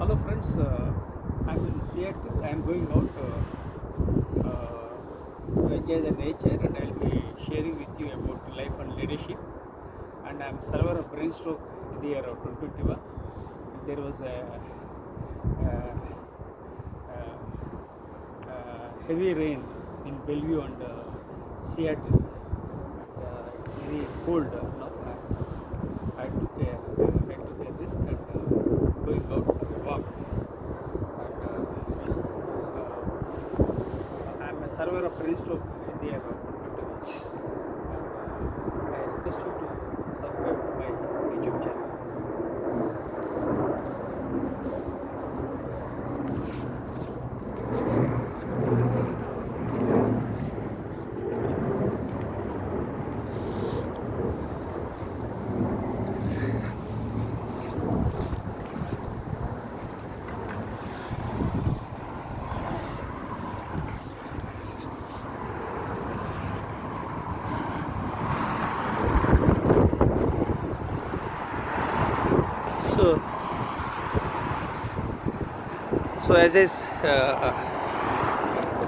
Hello friends, I'm in Seattle. I'm going out to enjoy the nature, and I'll be sharing with you about life and leadership. And I'm survivor of brain stroke in the year of 2021. There was a heavy rain in Bellevue and Seattle. And, it's very cold now. I took a risk and going out for a walk. And I'm a survivor of brain stroke in the year of 2021. And I request you to subscribe to my YouTube channel. So as is,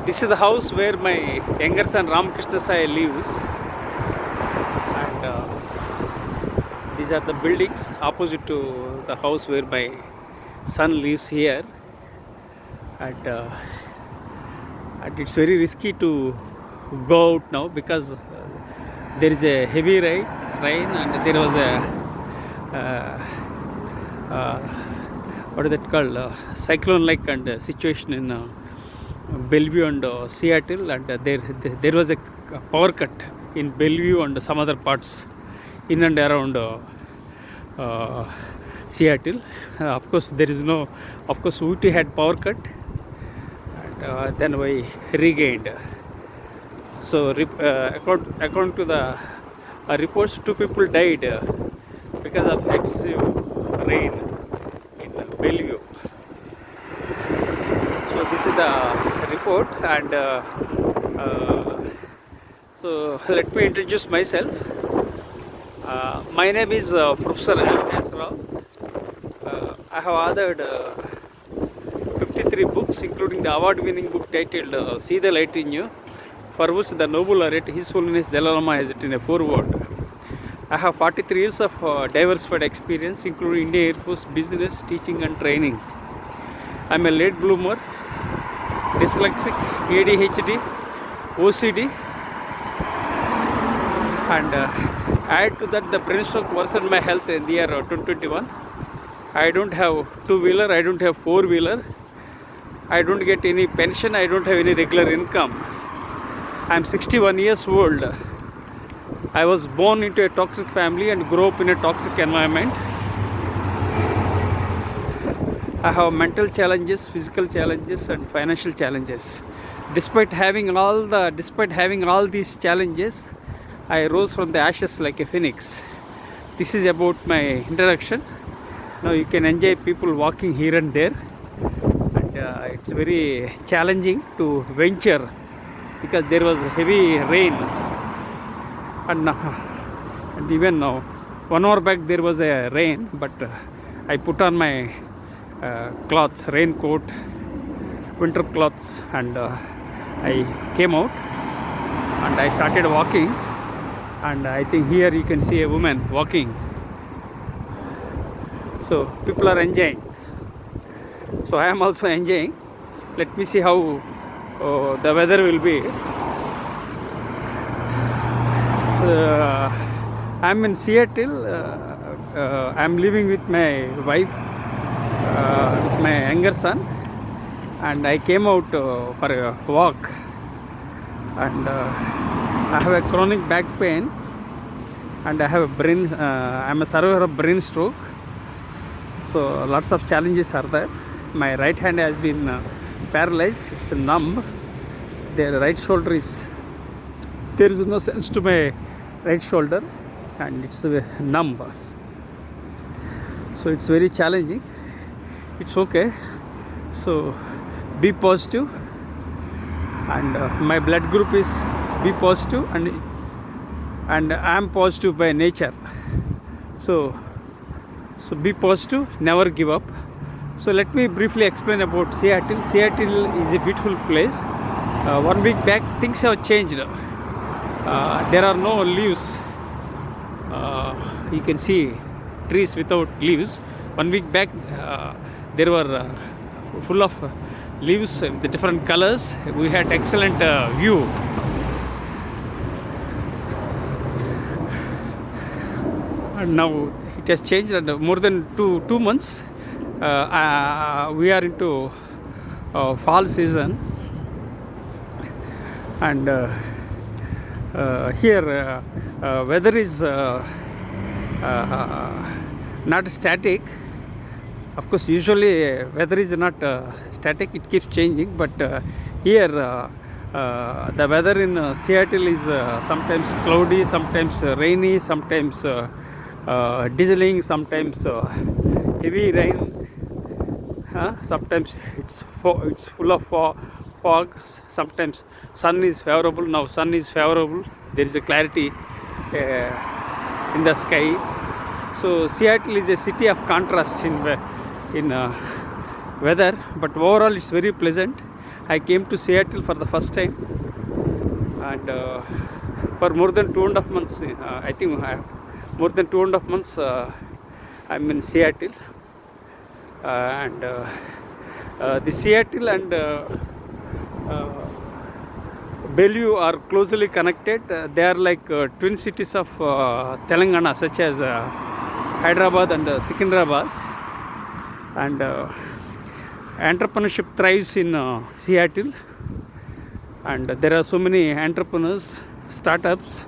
this is the house where my younger son Ramakrishna Sai lives, and these are the buildings opposite to the house where my son lives here, and it's very risky to go out now because there is a heavy rain, and there was a what is that called, cyclone-like and situation in Bellevue and Seattle, and there was a power cut in Bellevue and some other parts in and around Seattle. Of course, Ooty had power cut, and then we regained. So, according to the reports, 2 people died because of excessive rain in Bellevue. So this is the report, and so let me introduce myself. My name is profmsrao. I have authored 53 books, including the award-winning book titled "See the Light in You," for which the Nobel laureate His Holiness Dalai Lama has written a foreword. I have 43 years of diversified experience, including Indian Air Force, business, teaching and training. I am a late bloomer, dyslexic, ADHD, OCD, and add to that the brain stroke worsened my health in the year 2021. I don't have two-wheeler, I don't have four-wheeler, I don't get any pension, I don't have any regular income. I am 61 years old. I was born into a toxic family and grew up in a toxic environment. I have mental challenges, physical challenges, and financial challenges. Despite having all these challenges, I rose from the ashes like a phoenix. This is about my introduction. Now you can enjoy people walking here and there, and it's very challenging to venture because there was heavy rain. And even now, 1 hour back there was a rain, but I put on my clothes, raincoat, winter clothes, and I came out and I started walking. And I think here you can see a woman walking. So people are enjoying. So I am also enjoying. Let me see how the weather will be. I'm in Seattle. I'm living with my wife, with my younger son, and I came out for a walk. And I have a chronic back pain, and I have I'm a survivor of brain stroke. So lots of challenges are there. My right hand has been paralyzed. It's numb. The right shoulder there is no sense to my right shoulder, and it's numb. So it's very challenging. It's okay. So be positive, and my blood group is B positive, and I am positive by nature. So be positive, never give up. So let me briefly explain about Seattle. Seattle is a beautiful place. 1 week back, things have changed. There are no leaves. You can see trees without leaves. 1 week back, there were full of leaves with the different colors. We had excellent view. And now it has changed, and more than two months we are into fall season, and here weather is not static. Of course, usually weather is not static, it keeps changing, but here the weather in Seattle is sometimes cloudy, sometimes rainy, sometimes drizzling, sometimes heavy rain, sometimes it's full of fog, sometimes sun is favorable. Now sun is favorable, there is a clarity in the sky. So Seattle is a city of contrast in weather, but overall it's very pleasant. I came to Seattle for the first time, and for more than 2.5 months, I think more than 2.5 months I'm in Seattle, and the Seattle and Bellevue are closely connected. They are like twin cities of Telangana, such as Hyderabad and Secunderabad, and entrepreneurship thrives in Seattle, and there are so many entrepreneurs, startups.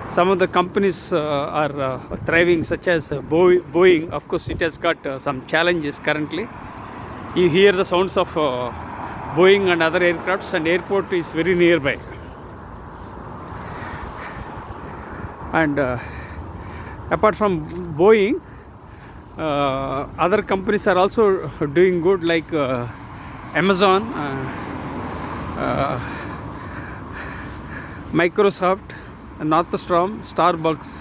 Some of the companies are thriving, such as Boeing. Of course, it has got some challenges currently. You hear the sounds of Boeing and other aircrafts, and airport is very nearby. And apart from Boeing, other companies are also doing good, like Amazon, Microsoft, Northstrom, Starbucks.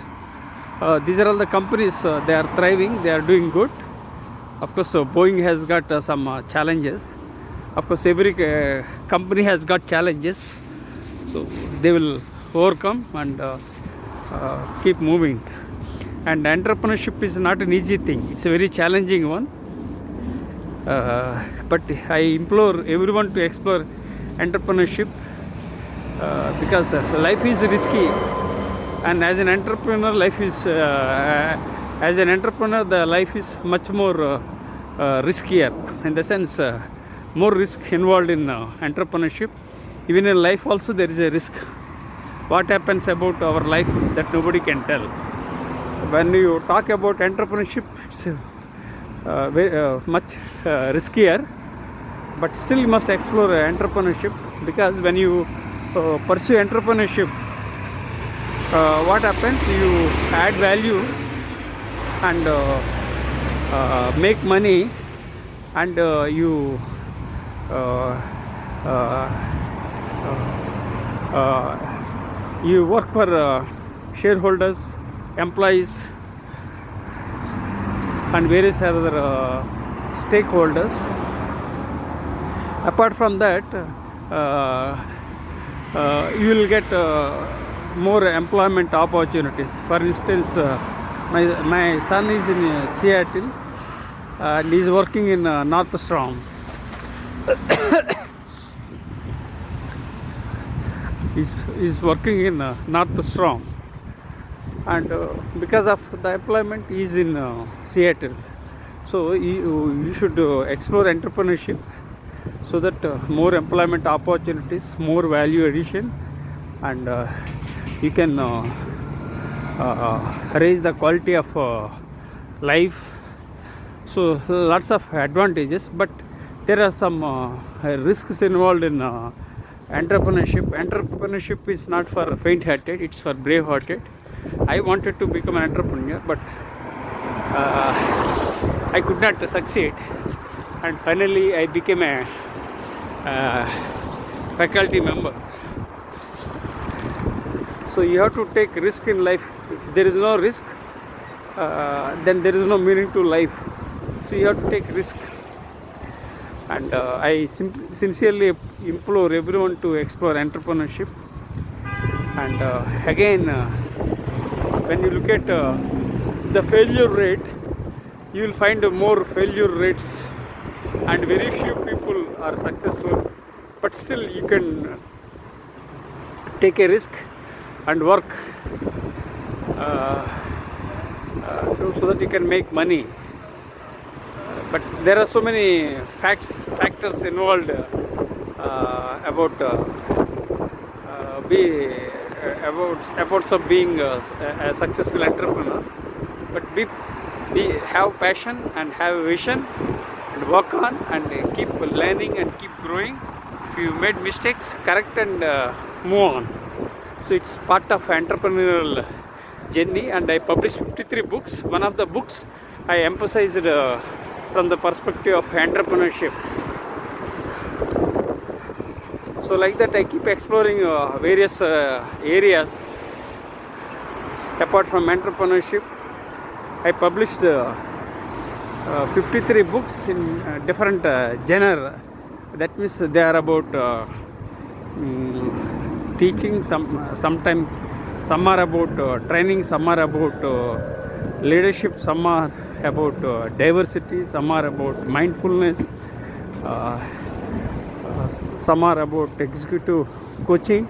These are all the companies, they are thriving, they are doing good. Of course, Boeing has got some challenges. Of course, every company has got challenges, so they will overcome and keep moving. And entrepreneurship is not an easy thing, it's a very challenging one, but I implore everyone to explore entrepreneurship, because life is risky, and as an entrepreneur the life is much more riskier, in the sense more risk involved in entrepreneurship. Even in life also there is a risk. What happens about our life, that nobody can tell. When you talk about entrepreneurship, it's very, much riskier, but still you must explore entrepreneurship, because when you pursue entrepreneurship, what happens, you add value and make money, and you work for shareholders, employees, and various other stakeholders. Apart from that, you will get more employment opportunities. For instance, my son is in Seattle, and he is working in Northstrom. He's working in Northstrom, and because of the employment he is in Seattle. So you should explore entrepreneurship, so that more employment opportunities, more value addition, and you can raise the quality of life. So lots of advantages, but there are some risks involved in entrepreneurship. Entrepreneurship is not for faint-hearted, it's for brave-hearted. I wanted to become an entrepreneur, but I could not succeed, and finally I became a faculty member. So you have to take risk in life. If there is no risk, then there is no meaning to life. So you have to take risk. And I sincerely implore everyone to explore entrepreneurship. And again, when you look at the failure rate, you will find more failure rates, and very few people are successful. But still, you can take a risk and work so that you can make money. But there are so many factors involved about of being a successful entrepreneur. But have passion and have a vision and work on and keep learning and keep growing. If you made mistakes, correct and move on. So it's part of entrepreneurial journey, and I published 53 books. One of the books I emphasized from the perspective of entrepreneurship. So like that, I keep exploring various areas apart from entrepreneurship. I published 53 books in different genre. That means they are about teaching, sometimes some are about training, some are about leadership, some are about diversity, some are about mindfulness, some are about executive coaching.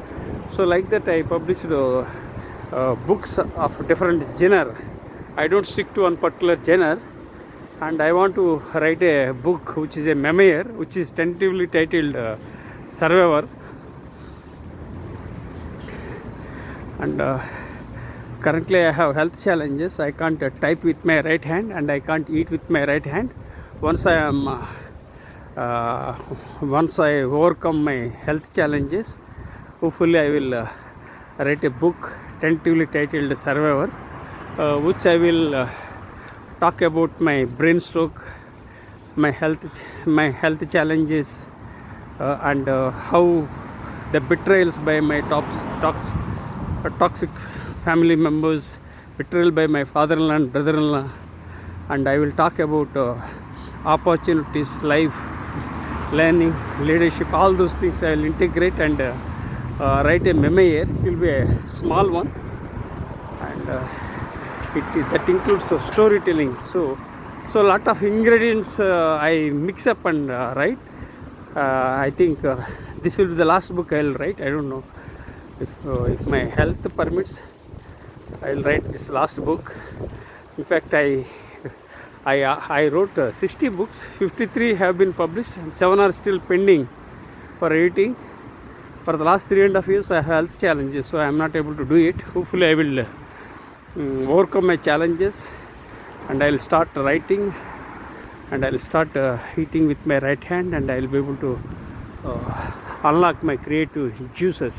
So like that, I published books of different genre. I don't stick to one particular genre, and I want to write a book which is a memoir, which is tentatively titled Survivor. And currently I have health challenges. I can't type with my right hand, and I can't eat with my right hand. Once I overcome my health challenges, hopefully I will write a book tentatively titled Survivor, which I will talk about my brain stroke, my health challenges, and how the betrayals by my toxic family members, betrayal by my father-in-law and brother-in-law, and I will talk about opportunities, life, learning, leadership, all those things I will integrate and write a memoir. It will be a small one, and that includes storytelling. So a lot of ingredients I mix up and write. I think this will be the last book I will write. I don't know if my health permits. I will write this last book. In fact, I wrote 60 books. 53 have been published, and 7 are still pending for editing. For the last 3.5 years, I have health challenges, so I am not able to do it. Hopefully, I will overcome my challenges, and I will start writing, and I will start eating with my right hand, and I will be able to unlock my creative juices.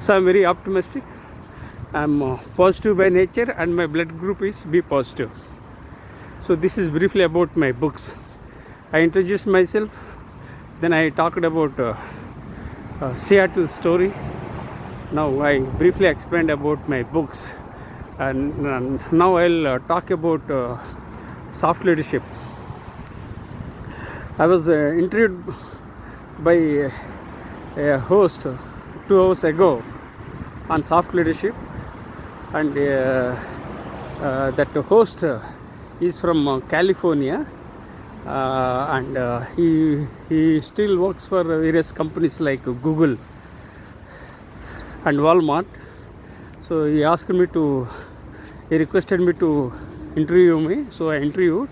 So I am very optimistic. I am positive by nature, and my blood group is B positive. So this is briefly about my books. I introduced myself, then I talked about Seattle story. Now I briefly explained about my books, and now I'll talk about soft leadership. I was interviewed by a host 2 hours ago on soft leadership, and that host is from California, and he still works for various companies like Google and Walmart. So he requested me to interview me, so I interviewed,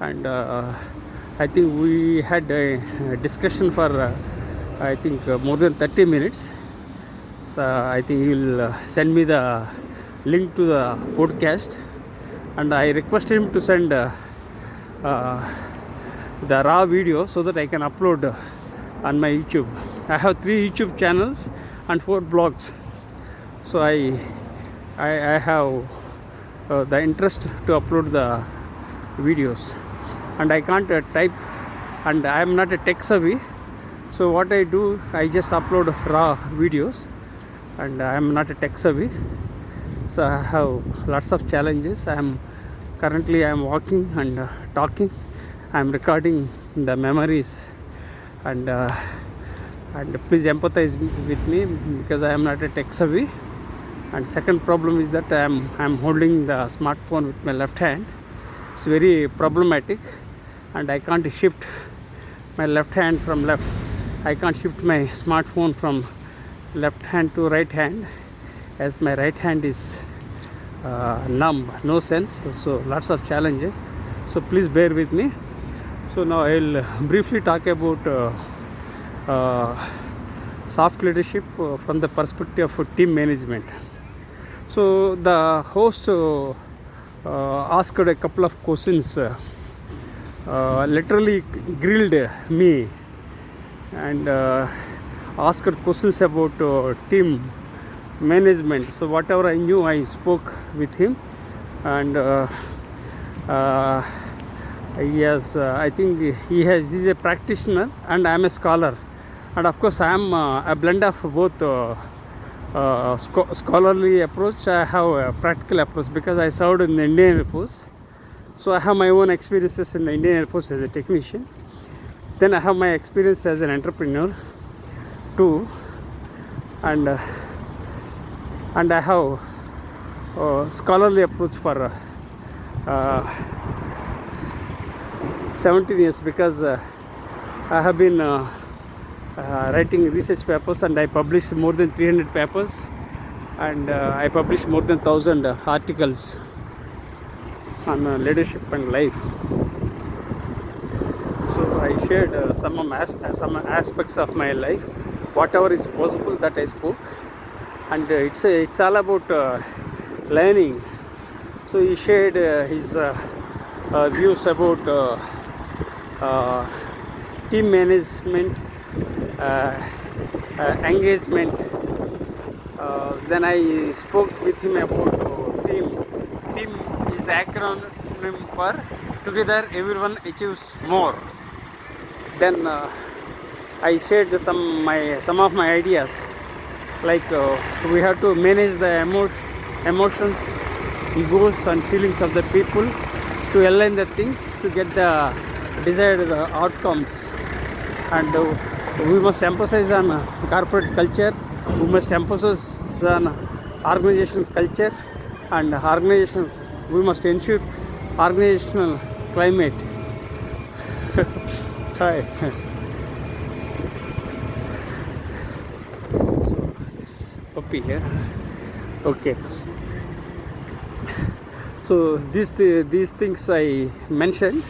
and I think we had a discussion for I think more than 30 minutes. So I think he will send me the link to the podcast, and I requested him to send the raw video so that I can upload on my YouTube. I have 3 YouTube channels and 4 blogs, so I have the interest to upload the videos, and I can't type, and I am not a tech savvy. So what I do, I just upload raw videos, and I am not a tech savvy, so I have lots of challenges. I am Currently I am walking and talking. I am recording the memories, and please empathize with me because I am not a tech savvy. And second problem is that I am holding the smartphone with my left hand. It's very problematic, and I can't shift my left hand from left. I can't shift my smartphone from left hand to right hand, as my right hand is numb, no sense. So lots of challenges. So please bear with me. So now I'll briefly talk about soft leadership from the perspective of team management. So the host asked a couple of questions, literally grilled me, and asked questions about team management. So whatever I knew, I spoke with him, and I think he's a practitioner and I'm a scholar, and of course I am a blend of both scholarly approach. I have a practical approach because I served in the Indian Air Force, so I have my own experiences in the Indian Air Force as a technician. Then I have my experience as an entrepreneur too, and I have scholarly approach for 17 years because I have been writing research papers, and I published more than 300 papers, and I published more than 1,000 articles on leadership and life. So I shared some aspects of my life, whatever is possible that I spoke, and it's all about learning. So he shared his views about team management, engagement. Then I spoke with him about team. Team is the acronym for together everyone achieves more. Then I shared some of my ideas, like we have to manage the emotions, egos and feelings of the people to align the things to get the desired outcomes, and we must emphasize on corporate culture, we must emphasize on organizational culture, and we must ensure organizational climate. Hi. So this puppy here. Okay. So these things I mentioned.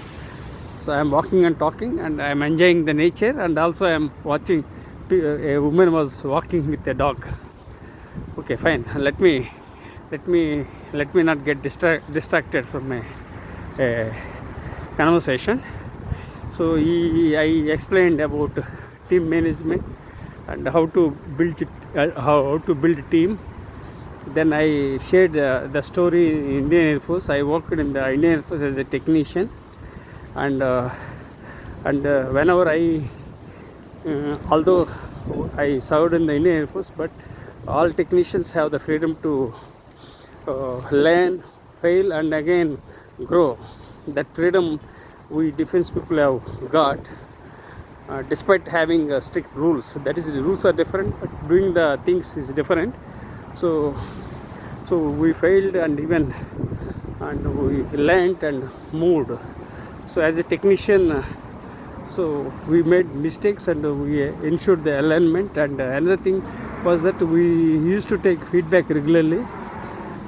So I am walking and talking, and I am enjoying the nature, and also I am watching a woman was walking with a dog. Okay, fine. Let me not get distracted from my conversation. So I explained about team management and how to build a team. Then I shared the story in Indian Air Force. I worked in the Indian Air Force as a technician, and whenever although I served in the Indian Air Force, but all technicians have the freedom to learn, fail, and again grow. That freedom we defense people have got, despite having strict rules. That is, the rules are different, but doing the things is different. So we failed, and we learned and moved. So as a technician, so we made mistakes, and we ensured the alignment. And another thing was that we used to take feedback regularly,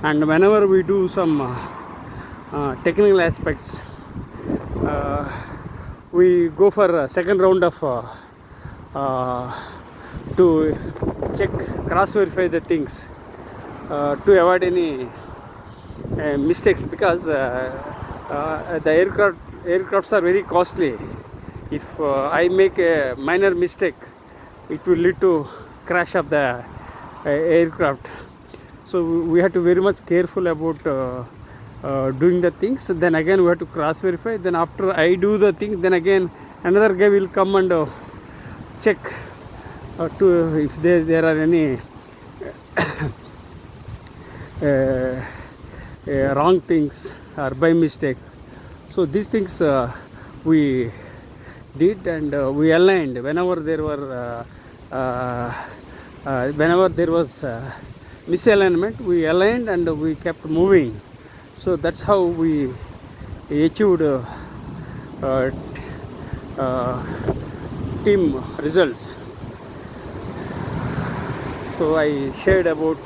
and whenever we do some technical aspects, we go for a second round of to check, cross-verify the things to avoid any mistakes, because the aircrafts are very costly. If I make a minor mistake, it will lead to crash of the aircraft. So we have to very much careful about doing the things. Then again we have to cross verify. Then after I do the thing, then again another guy will come and check to if there are any wrong things or by mistake. So these things we did, and we aligned whenever there were whenever there was misalignment. We aligned and we kept moving. So that's how we achieved uh, team results. So I shared about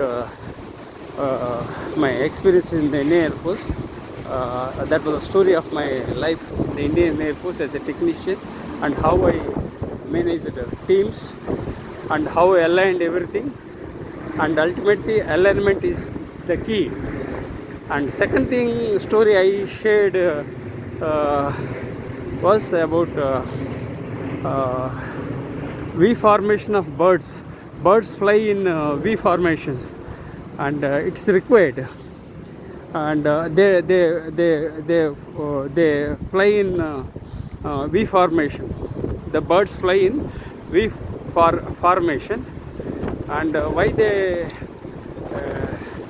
my experience in the Indian Air Force. That was a story of my life in the Indian Air Force as a technician, and how I managed teams and how I aligned everything. And ultimately, alignment is the key. And second thing, story I shared was about V formation of birds. Birds fly in V formation, and it's required. And they fly in V formation. The birds fly in V formation. And why they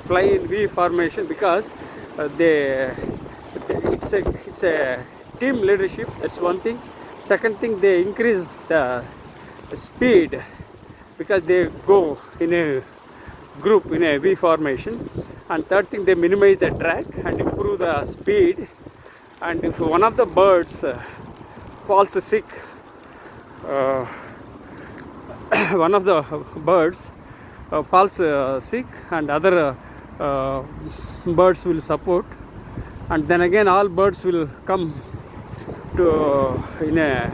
fly in V formation? Because it's a team leadership. That's one thing. Second thing, they increase the speed because they go in a group in a V formation. And third thing, they minimize the drag and improve the speed. And if one of the birds falls sick, one of the birds falls sick, and other birds will support, and then again all birds will come to in a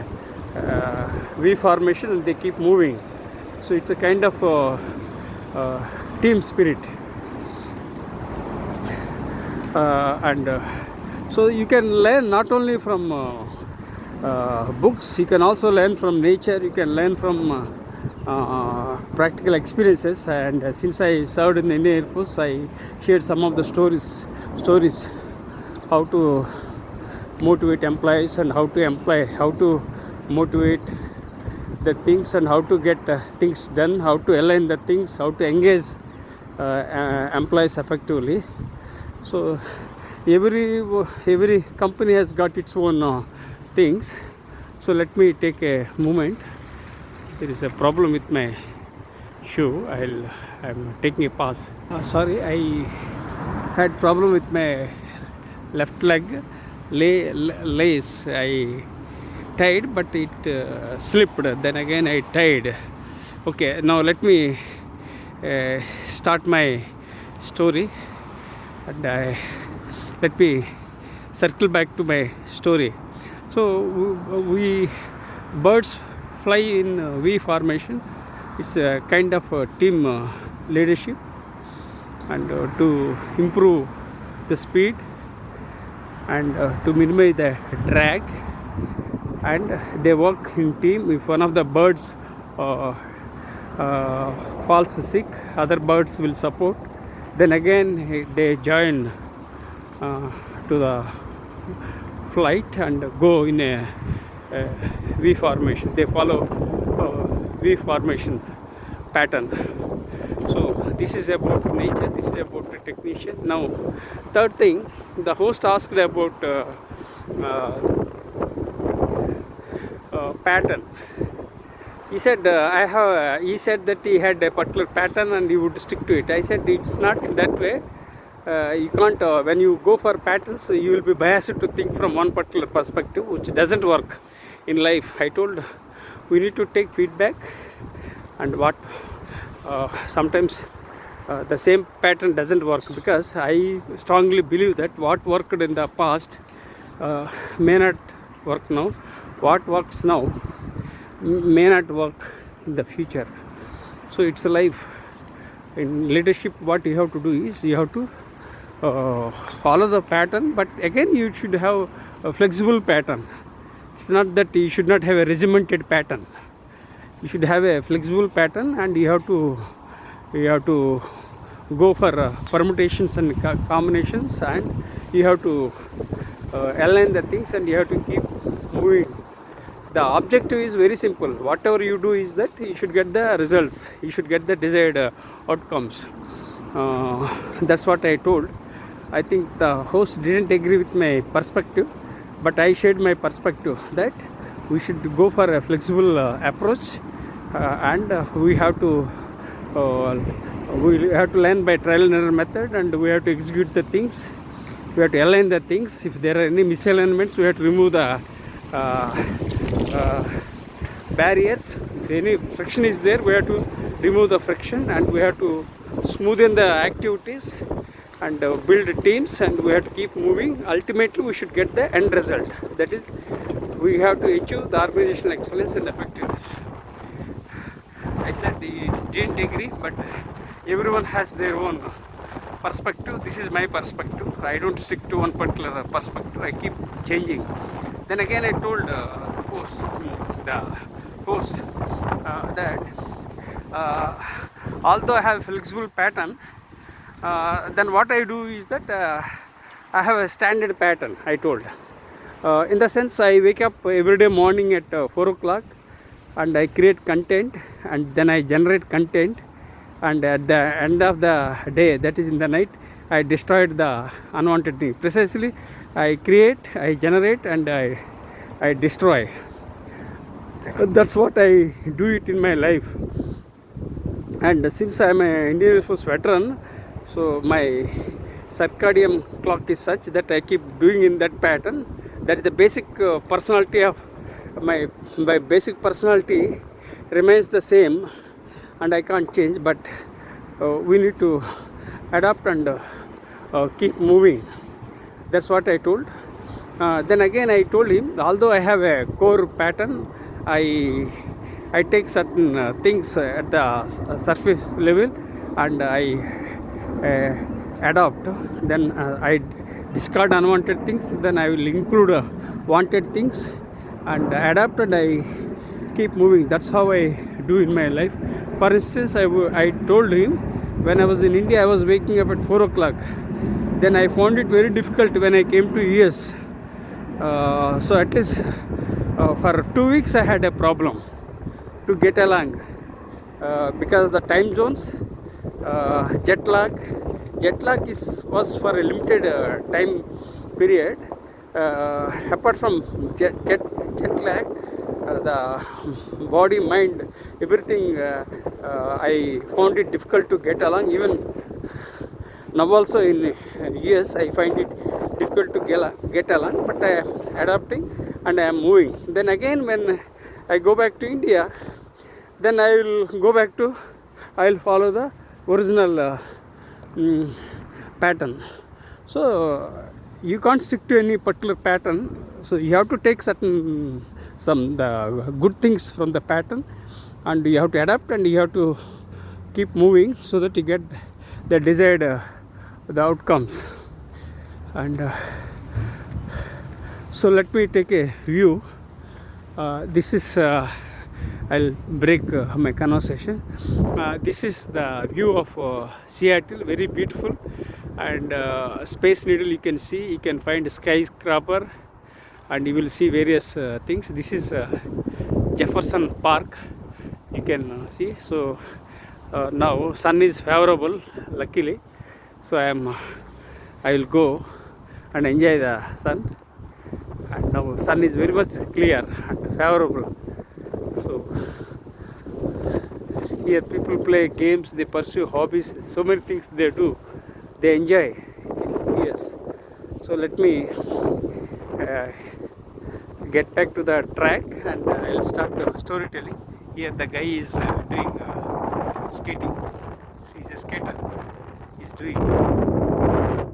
V formation, and they keep moving. So it's a kind of team spirit. And so you can learn not only from books, you can also learn from nature, you can learn from practical experiences. And since I served in the Indian Air Force, I shared some of the stories how to motivate employees, and how to motivate the things, and how to get things done, how to align the things, how to engage employees effectively. So every company has got its own things. So let me take a moment. There is a problem with my shoe. I'm taking a pause. Sorry, I had problem with my left leg lace. I tied, but it slipped. Then again I tied. Okay, now let me start my story, and let me circle back to my story. So we birds fly in V formation. It's a kind of team leadership, and to improve the speed, and to minimize the drag, and they work in team. If one of the birds falls sick, other birds will support. Then again they join to the flight and go in a V formation. They follow V formation pattern. So this is about nature, this is about the technician. Now third thing, the host asked about pattern. He said he said that he had a particular pattern and he would stick to it. I said it's not in that way. You can't when you go for patterns, you will be biased to think from one particular perspective, which doesn't work in life. I told we need to take feedback, and what sometimes the same pattern doesn't work, because I strongly believe that what worked in the past may not work now. What works now may not work in the future. So it's a life. In leadership, what you have to do is you have to follow the pattern, but again you should have a flexible pattern. It's not that you should not have a regimented pattern. You should have a flexible pattern, and you have to go for permutations and combinations, and you have to align the things, and you have to keep moving. The objective is very simple. Whatever you do is that you should get the results, you should get the desired outcomes. That's what I told. I think the host didn't agree with my perspective, but I shared my perspective that we should go for a flexible approach, and we have to learn by trial and error method, and we have to execute the things. We have to align the things. If there are any misalignments, we have to remove the barriers. If any friction is there, we have to remove the friction, and we have to smoothen the activities and build teams, and we have to keep moving. Ultimately, we should get the end result. That is, we have to achieve the organizational excellence and effectiveness. I said he didn't agree, but everyone has their own perspective. This is my perspective. I don't stick to one particular perspective. I keep changing. Then again, I told the host that although I have a flexible pattern, then what I do is that I have a standard pattern. I told, in the sense, I wake up every day morning at 4 o'clock, and I create content, and then I generate content, and at the end of the day, that is in the night, I destroyed the unwanted thing. Precisely, I create, I generate, and I destroy. That's what I do it in my life. And since I am an Indian Air Force veteran, so my circadian clock is such that I keep doing in that pattern. That is the basic personality of my basic personality remains the same, and I can't change, but we need to adapt and keep moving. That's what I told. Then again I told him, although I have a core pattern, I take certain things at the surface level, and I adopt. Then I discard unwanted things, then I will include wanted things, and adapt, and I keep moving. That's how I do in my life. For instance, I told him, when I was in India, I was waking up at 4 o'clock. Then I found it very difficult when I came to US. So at least for 2 weeks I had a problem to get along because of the time zones, jet lag. Jet lag was for a limited time period. Apart from jet lag, the body, mind, everything, I found it difficult to get along. Even now also in US, I find it difficult to get along, but I am adapting and I am moving. Then again, when I go back to India, then I will follow the original pattern. So you can't stick to any particular pattern. So you have to take the good things from the pattern, and you have to adapt, and you have to keep moving so that you get the desired the outcomes. And so let me take a view. This is I'll break my conversation. This is the view of Seattle, very beautiful, and Space Needle. You can see, you can find a skyscraper, and you will see various things. This is Jefferson Park, you can see. So now sun is favorable, luckily, so I will go and enjoy the sun. And now sun is very much clear and favorable. So here people play games, they pursue hobbies, so many things they do, they enjoy in US. So let me get back to the track, and I'll start storytelling. Here the guy is doing skating. He's a skater. He's doing.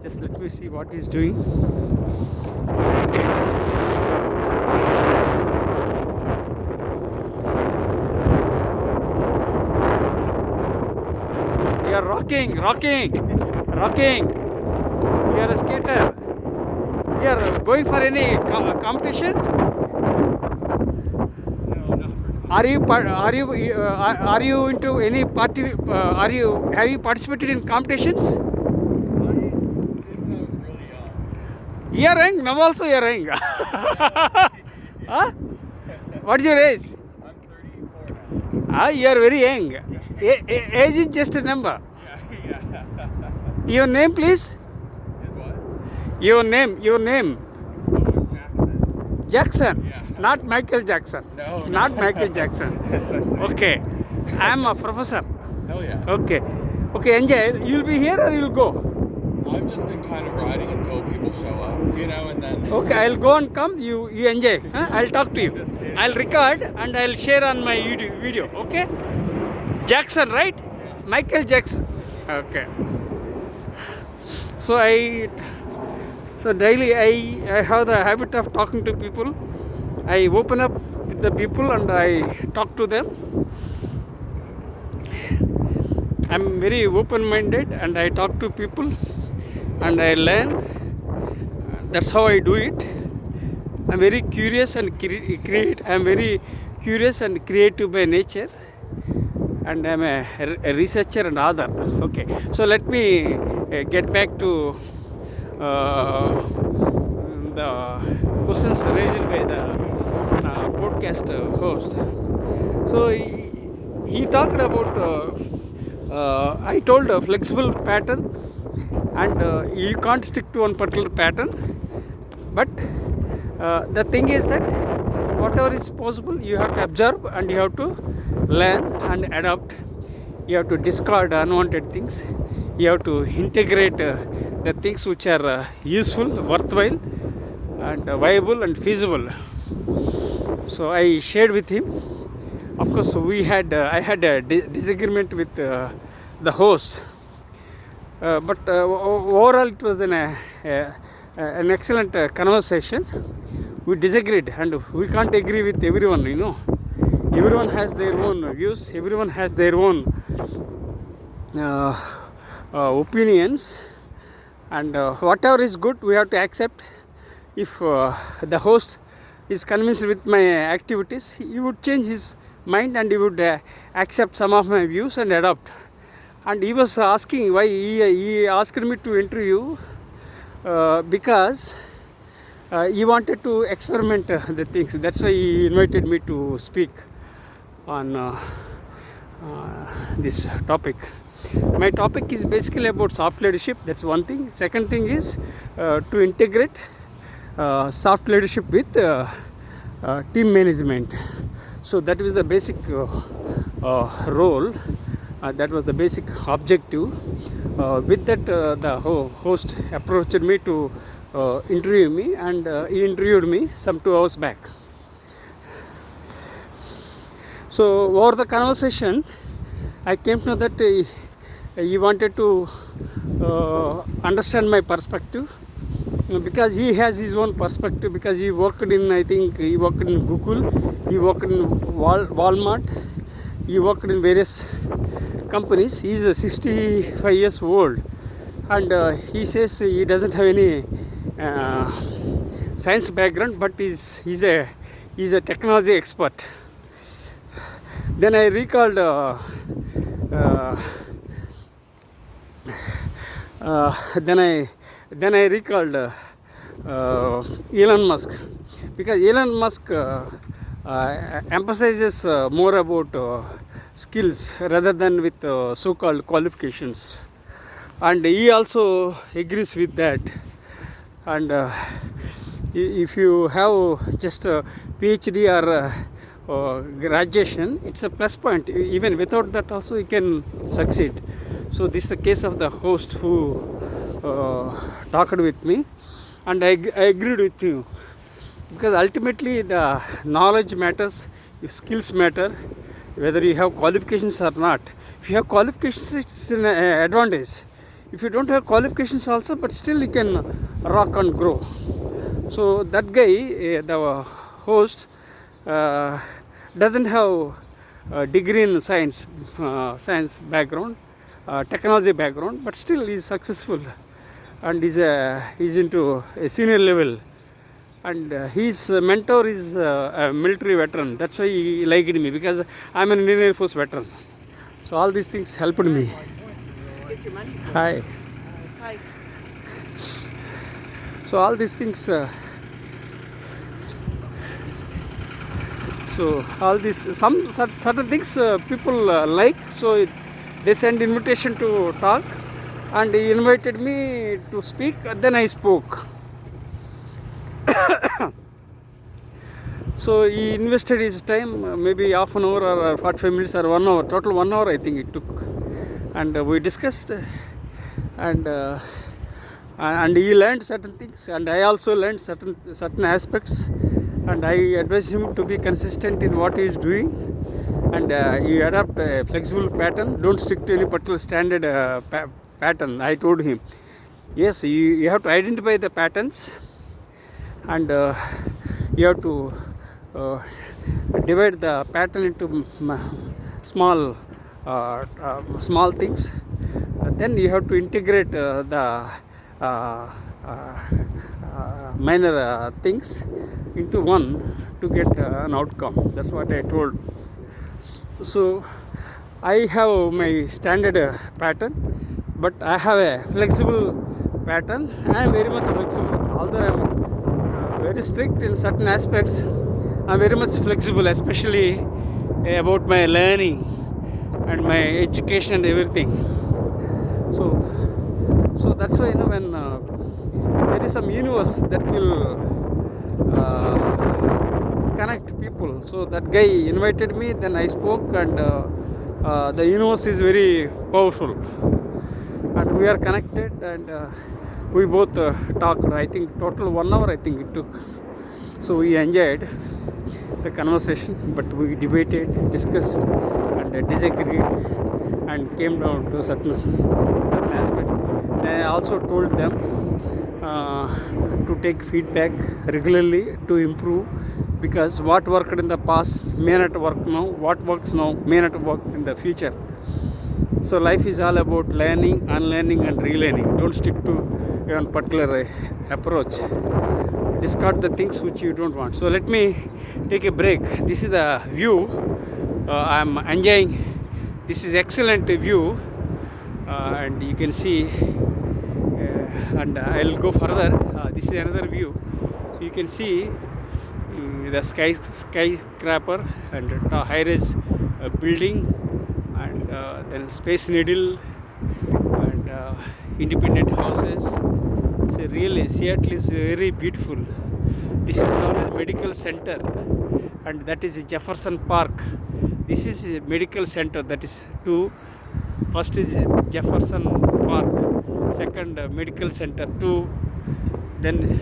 Just let me see what he's doing. He's a skater. You are rocking. You are a skater. You are going for any competition? Are you into any party? Have you participated in competitions? You are young. Now also you are young. Huh? What's your age? I'm 34 now. You are very young. Age is just a number. Yeah. Your name, please? Is what? Your name. Oh, Jackson. Jackson. Yeah. Not Michael Jackson. No. Not Michael Jackson. That's so sweet. Okay. I am a professor. Hell yeah. Okay. Okay, enjoy. You'll be here or you'll go? I've just been kind of riding until people show up, you know, and then. Okay, I'll go and come. You enjoy. Huh? I'll talk to you. I'll record and I'll share on my video. Okay. Jackson, right? Michael Jackson. Okay. So daily I have the habit of talking to people. I open up with the people and I talk to them. I'm very open-minded and I talk to people and I learn. That's how I do it. I'm very curious and I'm very curious and creative by nature, and I'm a researcher and author. Okay, so let me get back to the questions raised by the podcast host. So he talked about I told a flexible pattern, and you can't stick to one particular pattern, but the thing is that whatever is possible you have to observe and you have to learn and adapt. You have to discard unwanted things. You have to integrate the things which are useful, worthwhile, and viable and feasible. So I shared with him. Of course, I had a disagreement with the host, but overall it was an excellent conversation. We disagreed, and we can't agree with everyone. You know, everyone has their own views. Everyone has their own opinions, and whatever is good, we have to accept. If the host is convinced with my activities, he would change his mind and he would accept some of my views and adopt. And he was asking why he asked me to interview because he wanted to experiment the things. That's why he invited me to speak on this topic. My topic is basically about soft leadership. That's one thing. Second thing is to integrate soft leadership with team management. So that was the basic role. That was the basic objective. With that, the host approached me to interview me, and he interviewed me some 2 hours back. So over the conversation, I came to know that he wanted to understand my perspective, because he has his own perspective, because he worked in, I think he worked in Google, he worked in Walmart, he worked in various companies. He is 65 years old, and he says he doesn't have any science background, but he's a technology expert. Then I recalled then I recalled Elon Musk, because Elon Musk emphasizes more about skills rather than with so-called qualifications, and he also agrees with that. And if you have just a Ph.D. or graduation, it's a plus point. Even without that also you can succeed. So this is the case of the host who talked with me, and I agreed with you, because ultimately the knowledge matters, skills matter, whether you have qualifications or not. If you have qualifications, it's an advantage. If you don't have qualifications also, but still you can rock and grow. So that guy, the host, doesn't have a degree in science background, technology background, but still he is successful, and he's into a senior level, and his mentor is a military veteran. That's why he liked me, because I'm an Indian Air Force veteran. So all these things helped me. Hi. Hi. So all these things so all these some certain things people like, so they send invitation to talk, and he invited me to speak, then I spoke. So he invested his time, maybe half an hour or 45 minutes or 1 hour, total 1 hour I think it took, and we discussed, and he learned certain things, and I also learned certain aspects, and I advised him to be consistent in what he is doing, and you adapt a flexible pattern, don't stick to any particular standard pattern. I told him, yes, you have to identify the patterns, and you have to divide the pattern into small things. Then you have to integrate the minor things into one to get an outcome. That's what I told. So I have my standard pattern, but I have a flexible pattern. I am very much flexible, although I am very strict in certain aspects. I am very much flexible, especially about my learning and my education and everything. So that's why, when there is some universe that will connect people. So that guy invited me, then I spoke, and the universe is very powerful, and we are connected, and we both talked. I think total 1 hour I think it took. So we enjoyed the conversation, but we debated, discussed, and disagreed, and came down to certain aspects. Then I also told them to take feedback regularly to improve, because what worked in the past may not work now, what works now may not work in the future. So life is all about learning, unlearning, and relearning. Don't stick to one particular approach. Discard the things which you don't want. So let me take a break. This is the view I'm enjoying. This is excellent view, and you can see, and I'll go further. This is another view. So you can see the skyscraper and high-rise building, and then Space Needle, and independent houses. So really, Seattle is very beautiful. This is known as medical center, and that is Jefferson Park. This is a medical center. That is two. First is Jefferson Park. Second, medical center. Two. Then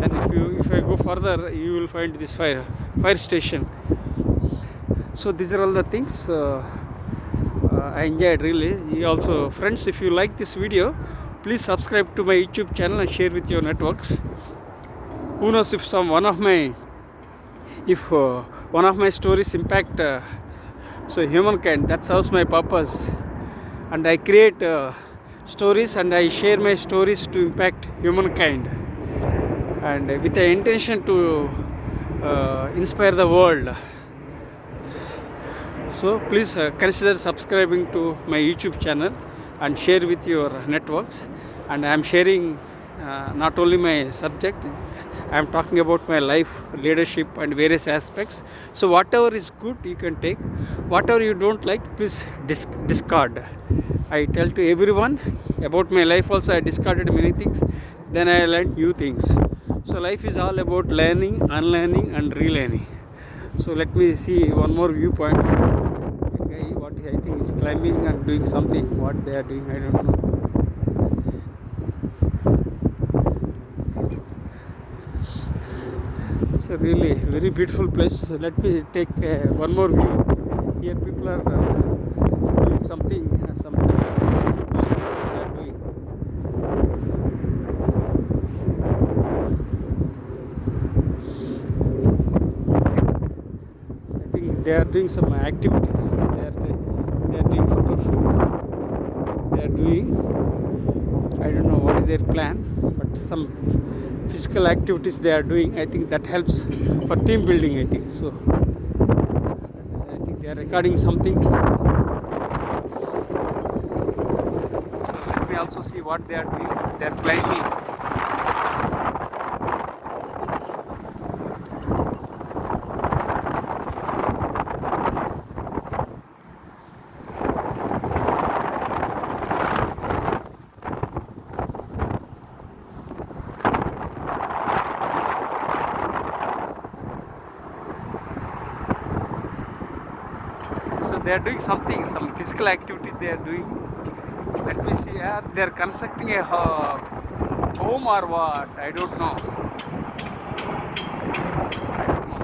if I go further, you will find this fire station. So these are all the things I enjoyed really. Also, friends, if you like this video, please subscribe to my YouTube channel and share with your networks. Who knows, if one of my stories impact so humankind, that serves my purpose. And I create stories, and I share my stories to impact humankind, and with the intention to inspire the world. So please consider subscribing to my YouTube channel and share with your networks. And I am sharing not only my subject, I am talking about my life, leadership, and various aspects. So whatever is good you can take, whatever you don't like, please discard. I tell to everyone about my life also. I discarded many things, then I learned new things. So life is all about learning, unlearning, and relearning. So let me see one more viewpoint. A guy, what I think is climbing and doing something. What they are doing, I don't know. So really very beautiful place. So let me take one more view. Here people are doing something. They are doing. I think they are doing some activities. They are doing photo shoot. They are doing, I don't know what is their plan, but some physical activities they are doing. I think that helps for team building, I think. So I think they are recording something. So let me also see what they are doing. They are climbing. So they are doing something, some physical activity they are doing. Let me see. They are constructing a home or what? I don't know.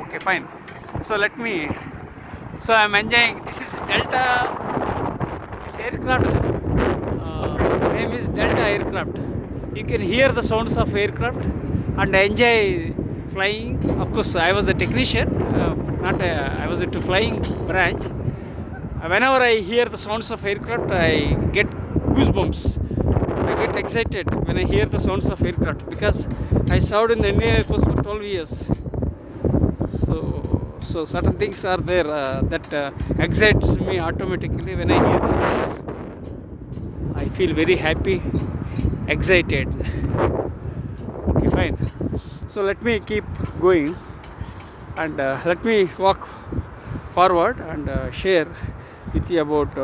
Okay, fine. So let me. So I'm enjoying. This is Delta. This aircraft name is Delta aircraft. You can hear the sounds of aircraft and enjoy flying. Of course, I was a technician, but not I was into flying branch. Whenever I hear the sounds of aircraft, I get goosebumps. I get excited when I hear the sounds of aircraft because I served in the Indian Air Force for 12 years. So certain things are there that excites me automatically when I hear the sounds. I feel very happy, excited. Okay, fine. So let me keep going and let me walk forward and share with you about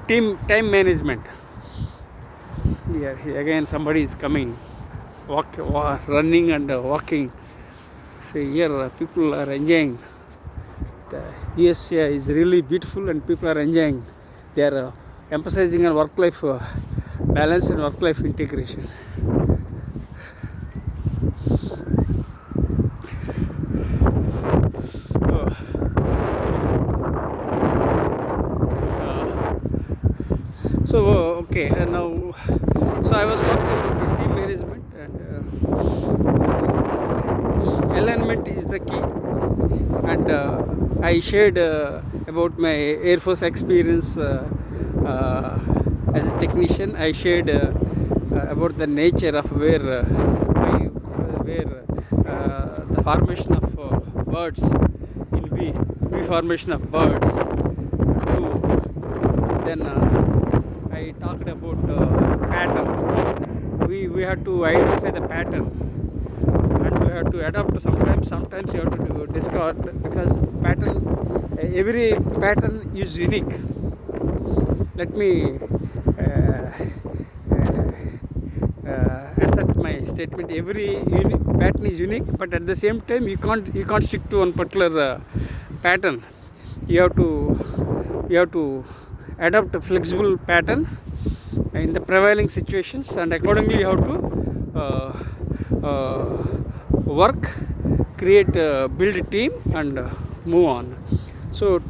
time management. Here again somebody is coming, running and walking. So here people are enjoying. The USA is really beautiful and people are enjoying. They are emphasizing on work-life balance and work-life integration. So okay, now so I was talking about team management and alignment is the key, and I shared about my Air Force experience as a technician. I shared about the nature of where the formation of birds in bee formation of birds. Then I talked about pattern. We have to identify the pattern and we have to adapt. Sometimes you have to discard because every pattern is unique. Let me assert my statement. Every pattern is unique, but at the same time you can't stick to one particular pattern. You have to adopt a flexible pattern in the prevailing situations, and accordingly you have to work, create, build a team and move on. So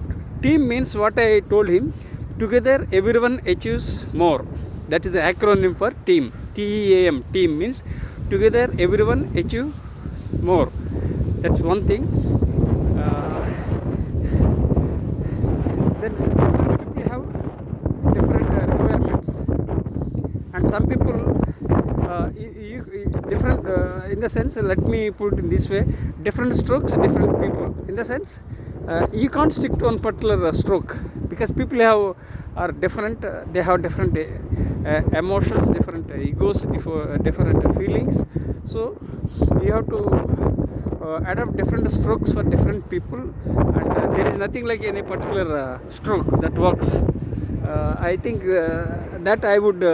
team means what I told him, together everyone achieves more. That is the acronym for team. TEAM. Team means together everyone achieve more. That's one thing. Then different people have different requirements, and some people different in the sense, let me put it in this way, different strokes, different people. In the sense, you can't stick to one particular stroke because people are different. They have different emotions, different egos, different feelings. So you have to adapt different strokes for different people, and there is nothing like any particular stroke that works. I think that I would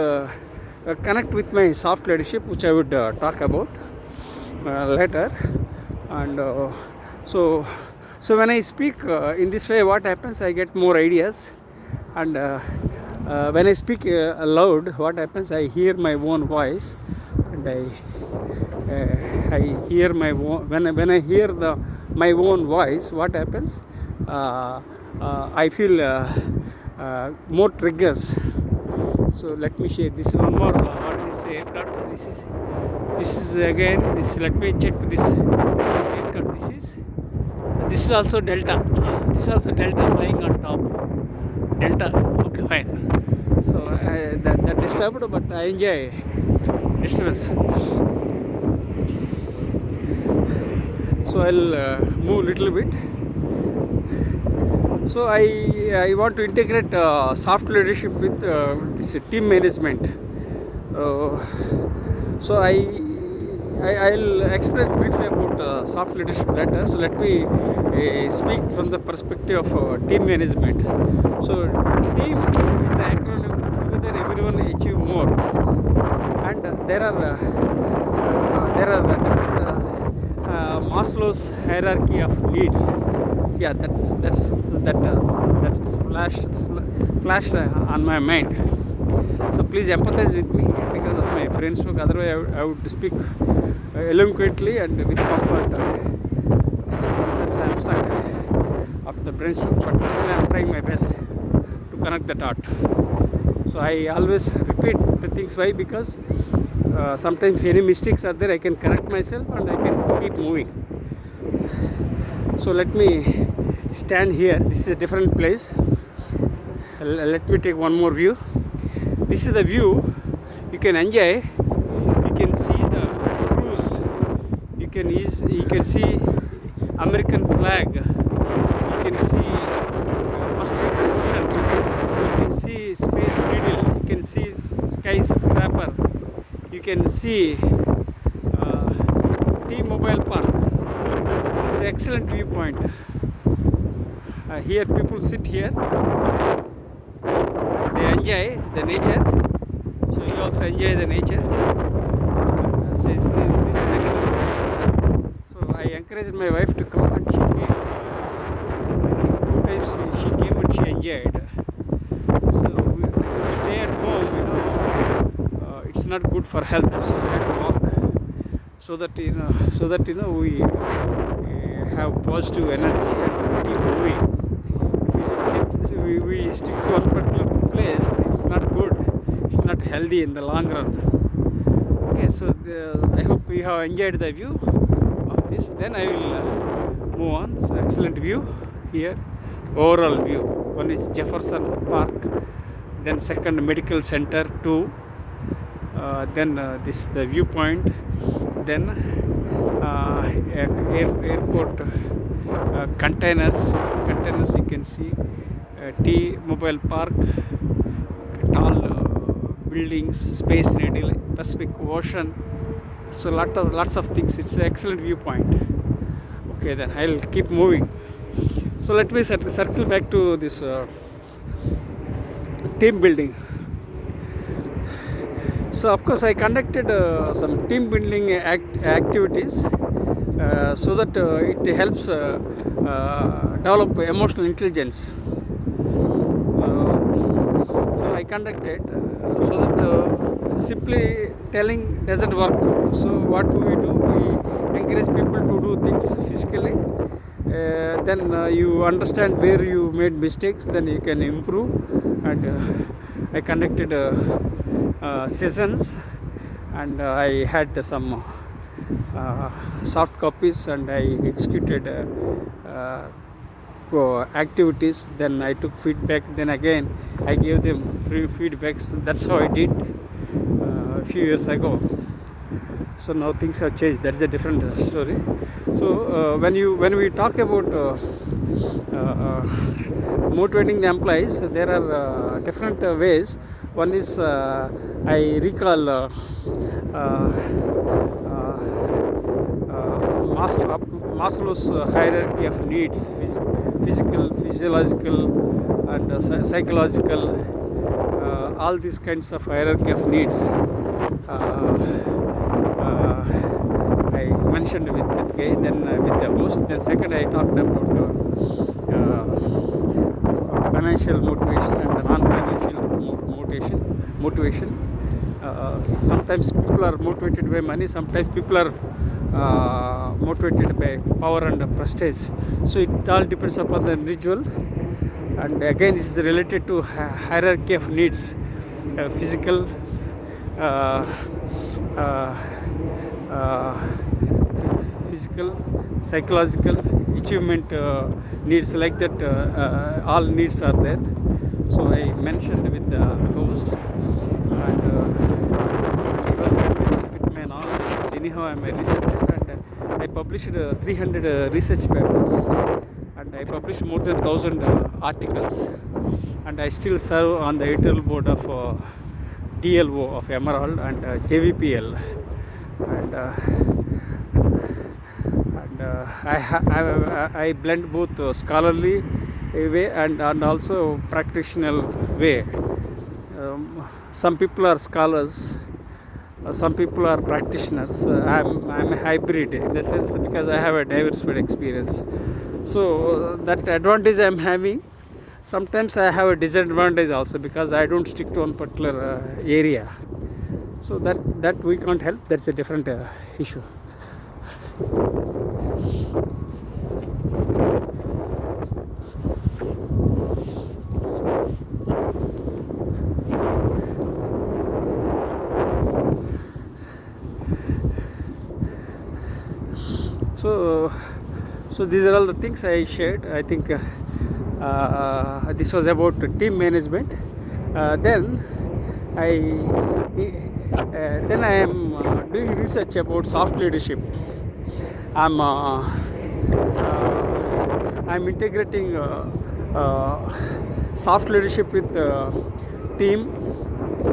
connect with my soft leadership, which I would talk about later. And so when I speak in this way, what happens, I get more ideas, and when I speak aloud, what happens, I hear my own voice, and I hear my when I hear my own voice, what happens, I feel more triggers. So let me share this one more. What is aircraft? This is again this. Let me check this aircraft. This is also Delta. This is also Delta flying on top. Delta. Okay, fine. So that disturbed, but I enjoy disturbance. So I'll move a little bit. So I want to integrate soft leadership with this team management. So I'll explain briefly about soft leadership later. So let me speak from the perspective of team management. So team is the acronym together everyone achieve more, and there are different Maslow's hierarchy of needs. yeah, that flashed on my mind. So please empathize with me because of my brain stroke. Otherwise, I would speak eloquently and with comfort. Sometimes I'm stuck after the brain stroke, but still I'm trying my best to connect the dot. So I always repeat the things. Why? Because sometimes any mistakes are there, I can correct myself and I can keep moving. So let me stand here. This is a different place. Let me take one more view. This is the view you can enjoy. You can see the cruise. You can see American flag. You can see Pacific Ocean. You can see Space Needle. You can see skyscraper. You can see T-Mobile Park. It's an excellent viewpoint. Here people sit here. They enjoy the nature. So you also enjoy the nature. So this is excellent. So I encouraged my wife to come and she came. Two times she came and she enjoyed. So if we stay at home, it's not good for health. So we have to walk. So that we have positive energy and keep moving. If we stick to one particular place, it's not good. It's not healthy in the long run. Okay, so I hope you have enjoyed the view of this. Then I will move on. So excellent view here. Overall view. One is Jefferson Park. Then second Medical Center 2. Then this the viewpoint. Then airport containers you can see. T-Mobile Park, tall buildings, Space Needle, Pacific Ocean. So lots of things. It's an excellent viewpoint. Okay, then I'll keep moving. So let me circle back to this team building. So of course I conducted some team building activities so that it helps develop emotional intelligence. So I conducted so that simply telling doesn't work. So what we do, we encourage people to do things physically. Then you understand where you made mistakes, then you can improve. And I conducted sessions, and I had some soft copies, and I executed activities. Then I took feedback. Then again I gave them free feedbacks. That's how I did a few years ago. So now things have changed. That's a different story. So when we talk about motivating the employees, there are different ways. One is I recall Maslow's hierarchy of needs: physical, physiological, and psychological. All these kinds of hierarchy of needs. I mentioned with that guy, then with the host. Then second, I talked about financial motivation and non-financial motivation. Sometimes people are motivated by money. Sometimes people are motivated by power and prestige. So it all depends upon the individual. And again, it is related to hierarchy of needs: physical, psychological, achievement needs, like that. All needs are there. So I mentioned with the host, and he was convinced with my knowledge. Anyhow, I am a researcher, and I published 300 research papers, and I published more than 1,000 articles, and I still serve on the editorial board of DLO of Emerald and JVPL, and I blend both scholarly way and also practitioner way. Some people are scholars, some people are practitioners. I'm a hybrid in the sense because I have a diversified experience. So that advantage I'm having. Sometimes I have a disadvantage also because I don't stick to one particular area. So that we can't help. That's a different issue. So these are all the things I shared. I think this was about team management. Then I am doing research about soft leadership. I'm integrating soft leadership with team.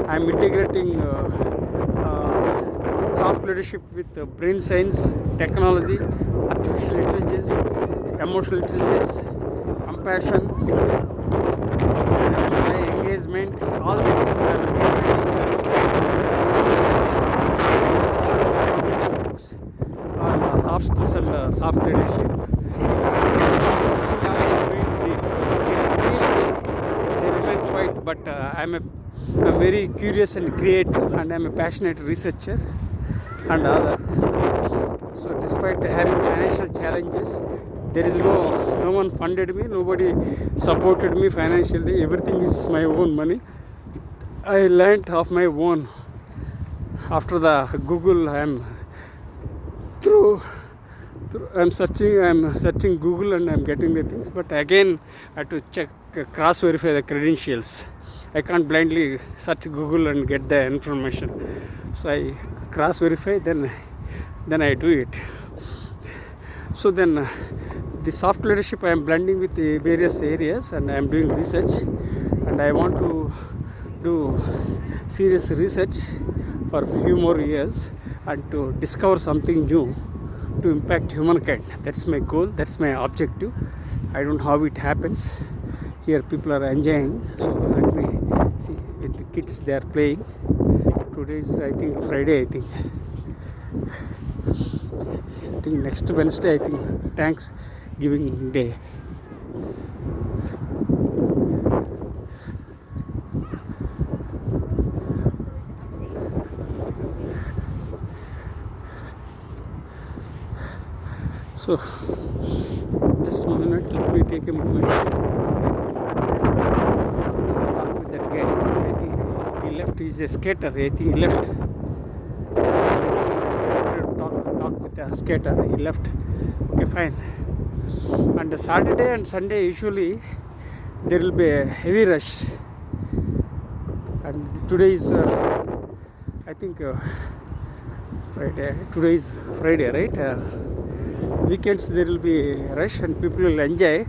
I'm integrating soft leadership with brain science, technology, artificial intelligence, emotional intelligence, compassion, engagement. All these things on soft skills and soft leadership. They remain quiet, but I'm very curious and creative, and I'm a passionate researcher and other. So despite having financial challenges, there is no one funded me, nobody supported me financially. Everything is my own money. I learned of my own. After the Google, I'm searching Google and I'm getting the things, but again I have to check, cross verify the credentials. I can't blindly search Google and get the information. So I cross verify, then I do it. So then the soft leadership I am blending with the various areas, and I am doing research, and I want to do serious research for a few more years and to discover something new to impact humankind. That's my goal, that's my objective. I don't know how it happens. Here people are enjoying, so let me see. With the kids, they are playing. Today is, I think, Friday. I think next Wednesday, I think, Thanksgiving Day. So just a minute, let me take a moment. Talk with that guy. I think he left. He's a skater. I think he left. Talk with the skater. He left. Okay, fine. And Saturday and Sunday usually there will be a heavy rush. And today is I think Friday. Today is Friday, right? Weekends there will be a rush and people will enjoy,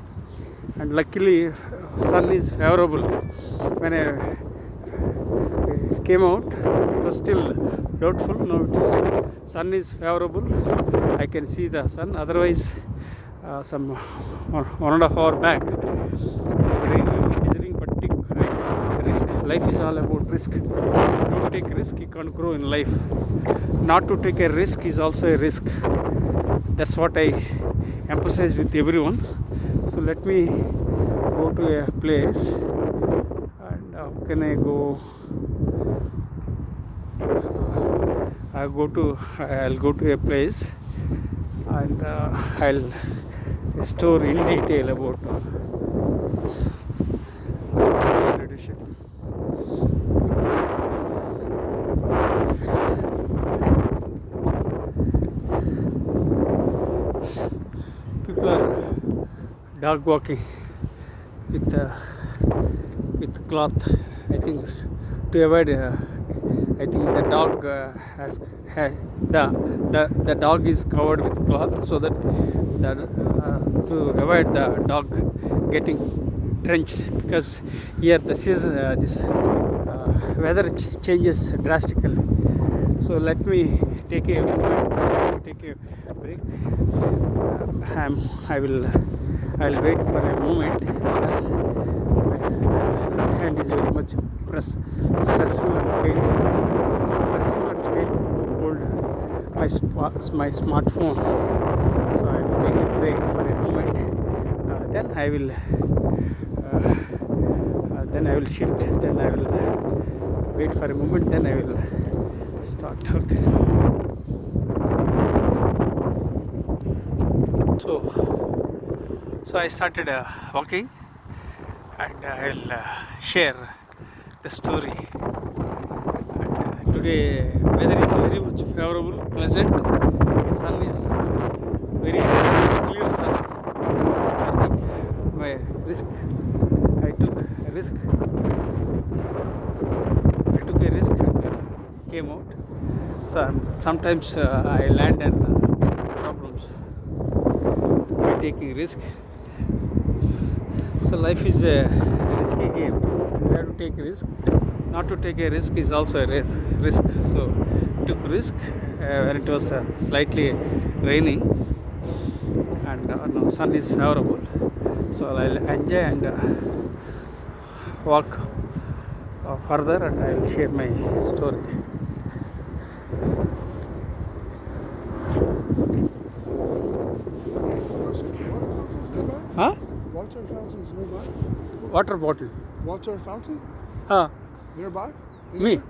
and luckily sun is favorable. When I came out, it was still doubtful. Now it is, sun is favorable. I can see the sun. Otherwise, some 1.5 hours back, it was raining, drizzling, but take risk. Life is all about risk. Don't take risk, you can't grow in life. Not to take a risk is also a risk. That's what I emphasize with everyone. So let me go to a place, and how can I go? I'll go to a place, and I'll store in detail about leadership. People are dog walking with cloth. I think to avoid. I think the dog the dog is covered with cloth so that to avoid the dog getting drenched, because here this weather changes drastically. So let me take a break. I'll wait for a moment because my hand is very much stressful and painful. my smartphone. So I will take a break for a moment. Then I will shift. Then I will wait for a moment. Then I will start. Okay. So I started walking, and I will share the story. And, today weather is very much favorable, pleasant. Sun is very clear sun. I think my risk. I took a risk. And came out. So sometimes I land in problems by taking risk. So life is a risky game. You have to take risk. Not to take a risk is also a risk. So took risk when it was slightly raining, and now sun is favorable. So I'll enjoy and walk further, and I will share my story. Huh? Water fountains nearby? Water bottle. Water fountain? Nearby? Me?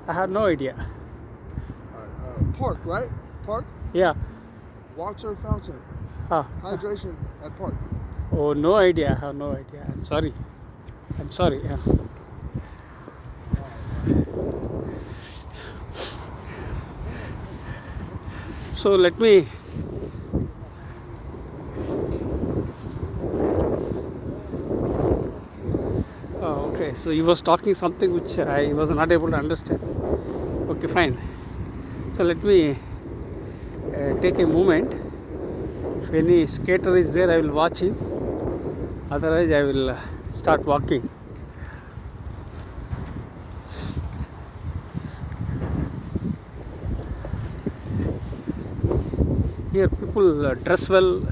I have no idea. Park, right? Park? Yeah. Water fountain. Hydration at park. Oh, no idea. I have no idea. I'm sorry. Yeah. So let me okay, so he was talking something which I was not able to understand. Okay, fine. So let me take a moment. If any skater is there, I will watch him. Otherwise, I will start walking. Here people dress well,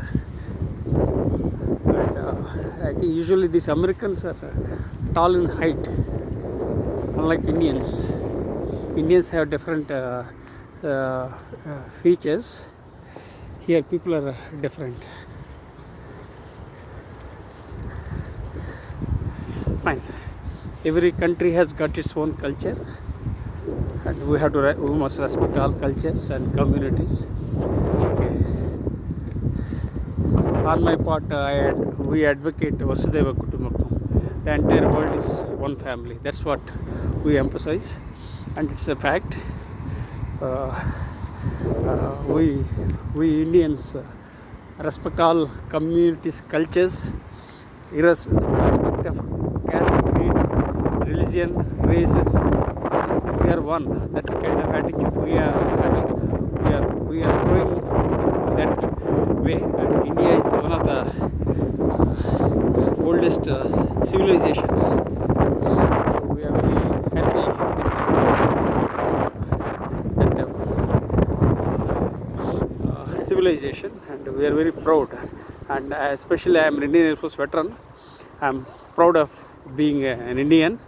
and I think usually these Americans are tall in height, unlike Indians. Indians have different features. Here people are different. Fine. Every country has got its own culture, and we must respect all cultures and communities. Okay. On my part, we advocate Vasudeva Kutumbakam. The entire world is one family. That's what we emphasize, and it's a fact. We Indians respect all communities, cultures, irrespective of caste, creed, religion, races. We are one. That's the kind of attitude we are having. We are growing in that way, and India is one of the oldest civilizations. So we are very happy with that civilization, and we are very proud. And especially I am an Indian Air Force veteran. I am proud of being an Indian,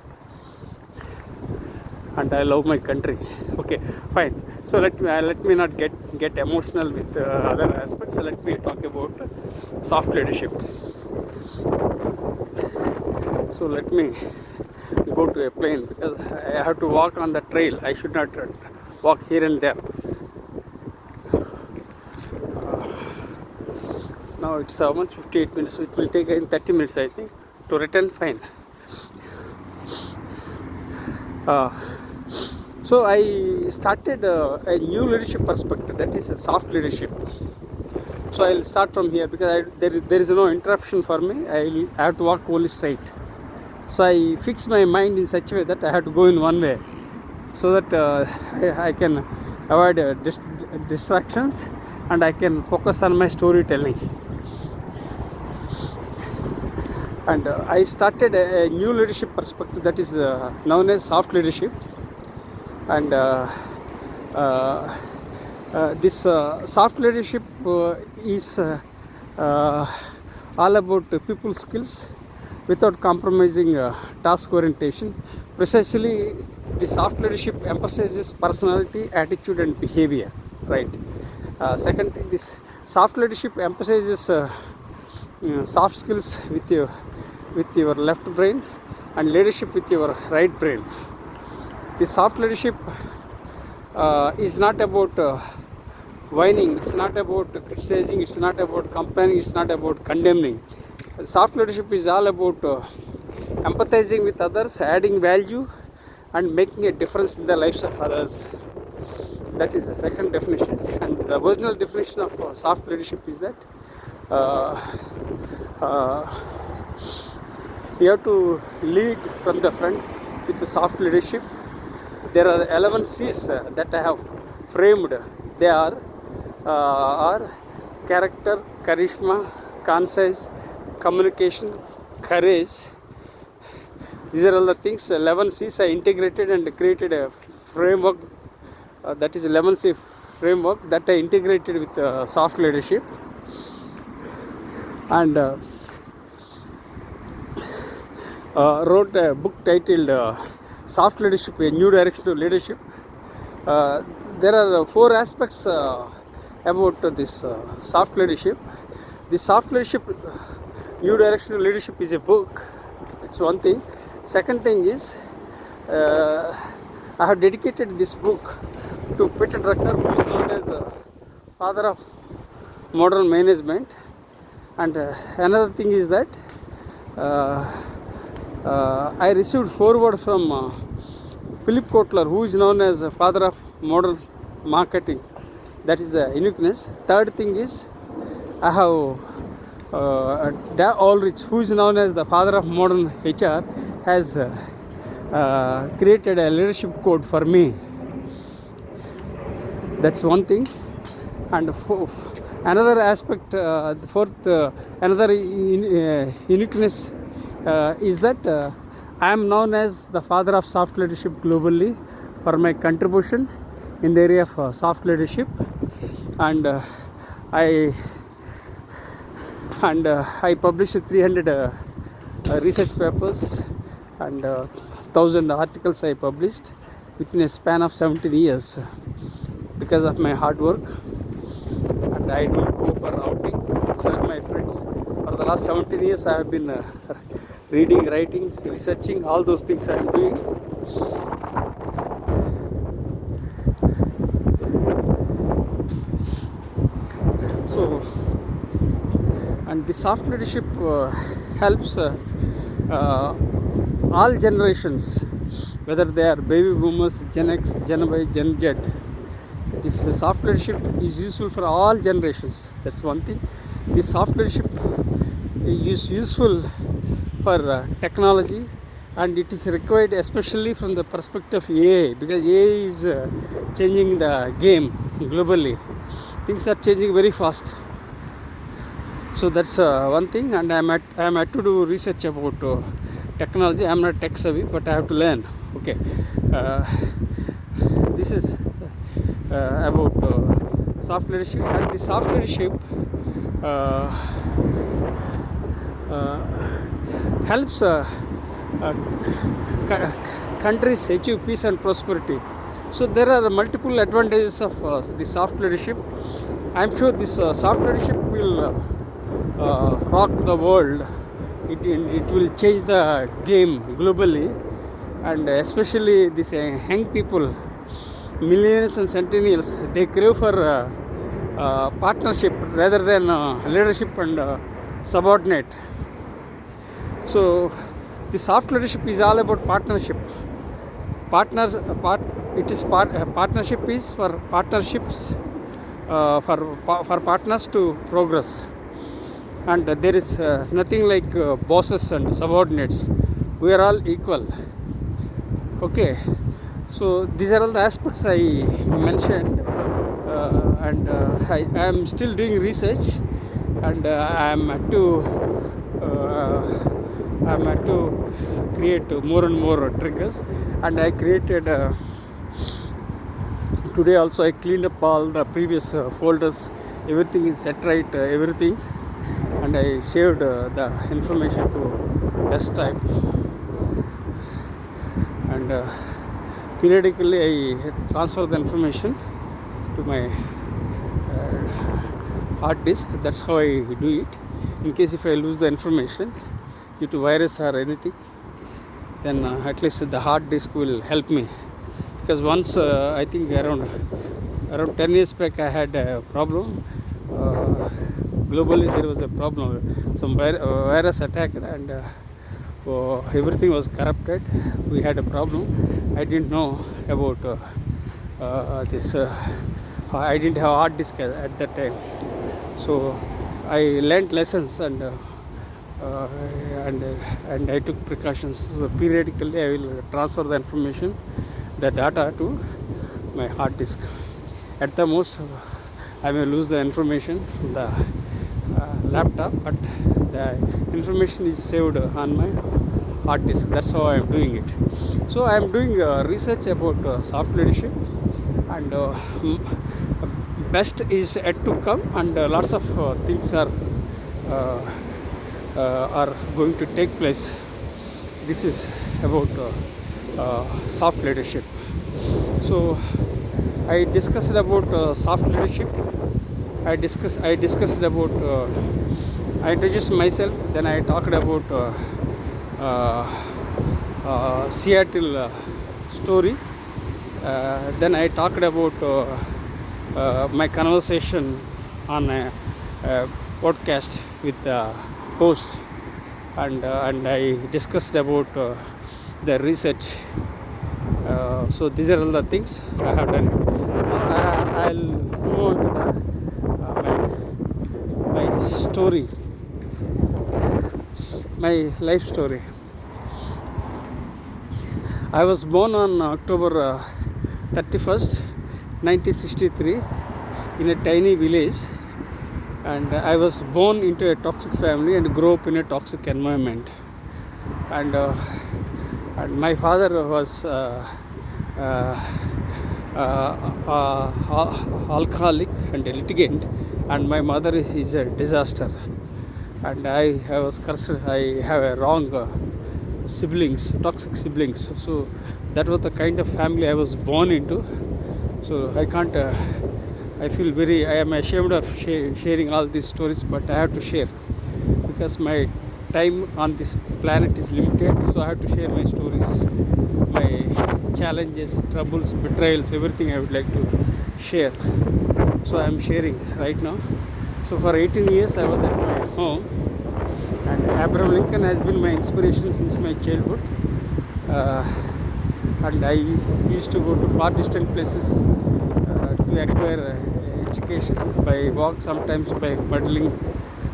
and I love my country. Okay, fine. So let me not get emotional with other aspects. Let me talk about soft leadership. So let me go to a plane, because I have to walk on the trail. I should not walk here and there. Now it's almost 58 minutes. So it will take 30 minutes, I think, to return. Fine. So I started a new leadership perspective, that is soft leadership. So I'll start from here, because there is no interruption for me. I have to walk only straight. So I fix my mind in such a way that I have to go in one way, so that I can avoid distractions, and I can focus on my storytelling. And I started a new leadership perspective, that is known as soft leadership. And this soft leadership is all about people skills, without compromising task orientation. Precisely, the soft leadership emphasizes personality, attitude, and behavior. Right. Second thing, this soft leadership emphasizes soft skills with your left brain and leadership with your right brain. The soft leadership is not about whining, it's not about criticizing, it's not about complaining, it's not about condemning. Soft leadership is all about empathizing with others, adding value, and making a difference in the lives of others. That is the second definition. And the original definition of soft leadership is that you have to lead from the front with the soft leadership. There are 11 C's that I have framed. They are character, charisma, concise, communication, courage. These are all the things. 11 C's I integrated and created a framework. That is 11 C framework that I integrated with soft leadership. And wrote a book titled Soft Leadership, A New Direction to Leadership. There are 4 aspects about this soft leadership. The soft leadership, New Direction to Leadership is a book. It's one thing. Second thing is, I have dedicated this book to Peter Drucker, who is known as father of modern management. And another thing is that I received foreword from Philip Kotler, who is known as father of modern marketing. That is the uniqueness. Third thing is, I have Dave Ulrich, who is known as the father of modern HR, has created a leadership code for me. That's one thing. And another aspect, another uniqueness is that I am known as the father of soft leadership globally for my contribution in the area of soft leadership. And I published 300 research papers and 1,000 articles I published within a span of 17 years because of my hard work. And I don't go for outing except my friends. For the last 17 years I have been reading, writing, researching, all those things I am doing. So, and the soft leadership helps all generations, whether they are baby boomers, Gen X, Gen Y, Gen Z. This soft leadership is useful for all generations. That's one thing. This soft leadership is useful for technology, and it is required especially from the perspective of AI, because AI is changing the game globally. Things are changing very fast. So that's one thing, and I'm at to do research about technology. I'm not tech savvy, but I have to learn. Okay, this is about soft leadership. And the soft leadership helps countries achieve peace and prosperity. So there are multiple advantages of the soft leadership. I'm sure this soft leadership will rock the world. It will change the game globally, and especially these young people, millennials and centennials, they crave for partnership rather than leadership and subordinate. So the soft leadership is all about partnership. Partnership is for partnerships, for partners to progress. And there is nothing like bosses and subordinates. We are all equal. Okay, so these are all the aspects I mentioned, and I am still doing research, and I am to create more and more triggers. And I created today also I cleaned up all the previous folders. Everything is set right, everything. And I shared the information to best time, and periodically I transfer the information to my hard disk. That's how I do it. In case if I lose the information due to virus or anything, then at least the hard disk will help me. Because once I think around 10 years back I had a problem. Globally there was a problem. Some virus attacked, and everything was corrupted. We had a problem. I didn't know about this. I didn't have hard disk at that time, so I learnt lessons, and I took precautions. So periodically I will transfer the information, the data, to my hard disk. At the most I may lose the information from the laptop, but the information is saved on my hard disk. That's how I am doing it. So I am doing research about soft leadership, and best is yet to come, and lots of things are going to take place. This is about soft leadership. So I discussed about soft leadership. I discussed about I introduced myself, then I talked about Seattle story, then I talked about my conversation on a podcast with the host, and I discussed about the research. So these are all the things I have done. I'll move on to my story, my life story. I was born on October 31st, 1963, in a tiny village, and I was born into a toxic family and grew up in a toxic environment. And my father was alcoholic and a litigant, and my mother is a disaster. And I was cursed. I have a wrong siblings, toxic siblings. So that was the kind of family I was born into. So I can't. I feel I am ashamed of sharing all these stories, but I have to share because my time on this planet is limited. So I have to share my stories, my challenges, troubles, betrayals, everything I would like to share. So I am sharing right now. So for 18 years I was at my home, and Abraham Lincoln has been my inspiration since my childhood. And I used to go to far distant places to acquire education by walk, sometimes by pedaling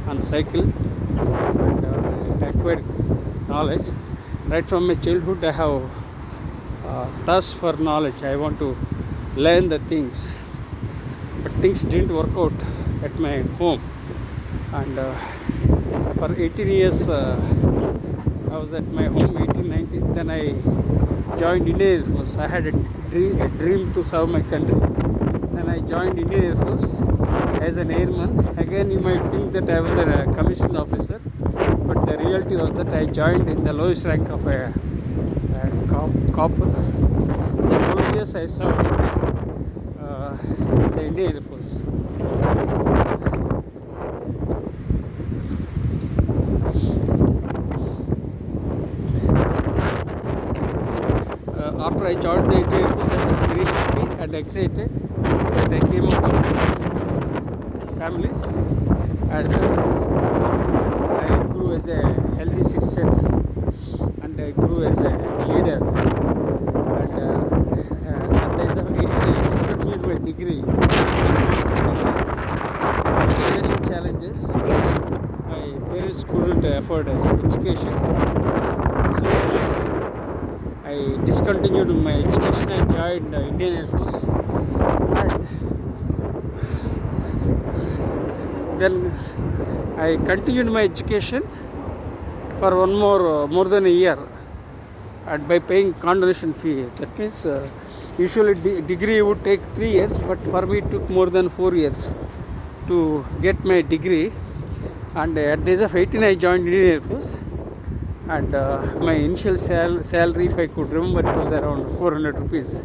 on cycle, and acquired knowledge. Right from my childhood I have thirst for knowledge. I want to learn the things, but things didn't work out at my home. And for 18 years I was at my home, 18, 19. Then I joined Indian Air Force. I had a dream to serve my country. Then I joined Indian Air Force as an airman. Again, you might think that I was a commissioned officer, but the reality was that I joined in the lowest rank of a copper. For 12 years I served in the Indian Air Force. After I joined the Indian Air Force, I was very happy and excited that I came out of a family, and I grew as a healthy citizen, and I grew as a leader. And at the age of 18, I discontinued my degree. Education challenges. My parents couldn't afford education. So I discontinued my education. I joined the Indian Air Force, and then I continued my education for one more than a year, and by paying condonation fee. That means usually degree would take 3 years, but for me it took more than 4 years to get my degree. And at the age of 18 I joined Indian Air Force, and my initial salary, if I could remember, it was around 400 rupees.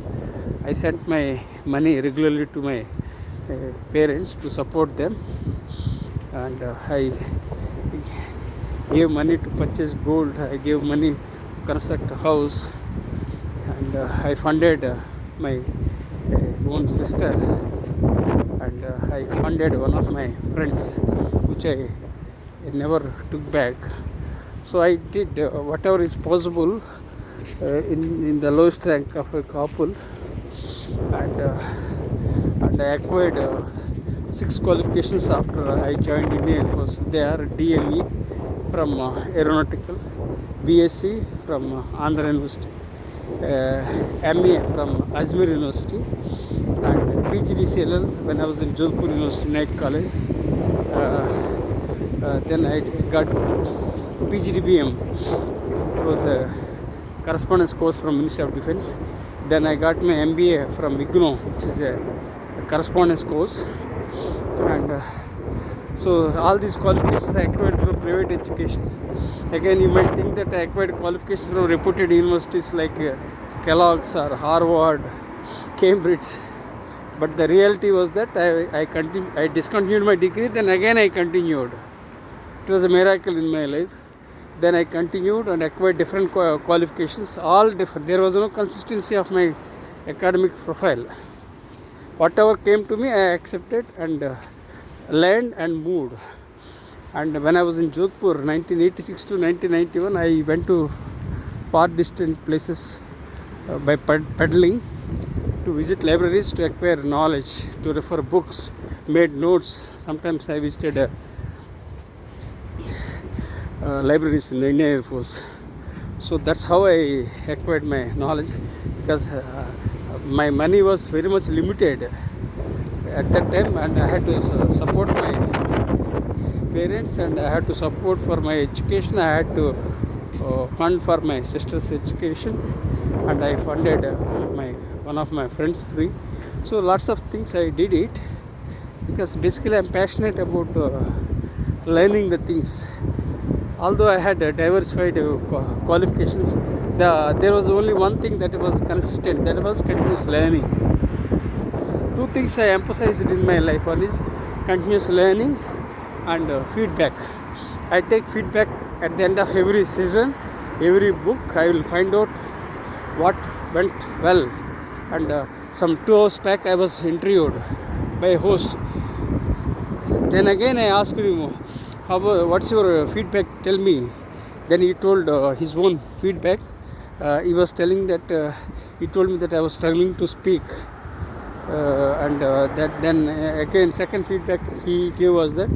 I sent my money regularly to my parents to support them, and I gave money to purchase gold, I gave money to construct a house, and I funded my own sister, and I funded one of my friends, which I never took back. So I did whatever is possible in the lowest rank of a couple, and I acquired 6 qualifications after I joined Indian Air Force. They are DME from Aeronautical, BSc from Andhra University, MA from Ajmer University, and PGDCLL when I was in Jodhpur University Night College. Then I got PGDBM. It was a correspondence course from Ministry of Defence. Then I got my MBA from IGNO, which is a correspondence course. And so all these qualifications I acquired through private education. Again, you might think that I acquired qualifications from reputed universities like Kellogg's or Harvard, Cambridge. But the reality was that I discontinued my degree, then again I continued. It was a miracle in my life. Then I continued and acquired different qualifications, all different. There was no consistency of my academic profile. Whatever came to me, I accepted and learned and moved. And when I was in Jodhpur, 1986 to 1991, I went to far distant places by peddling, to visit libraries, to acquire knowledge, to refer books, made notes. Sometimes I visited libraries in the Indian Air Force. So that's how I acquired my knowledge, because my money was very much limited at that time, and I had to support my parents, and I had to support for my education. I had to fund for my sister's education, and I funded one of my friends free. So lots of things I did it, because basically I'm passionate about learning the things. Although I had diversified qualifications, there was only one thing that was consistent, that was continuous learning. 2 things I emphasized in my life. One is continuous learning and feedback. I take feedback at the end of every season, every book. I will find out what went well. And some 2 hours back I was interviewed by a host. Then again I asked him, what's your feedback, tell me. Then he told his own feedback. He was telling that he told me that I was struggling to speak, and that then again second feedback he gave was that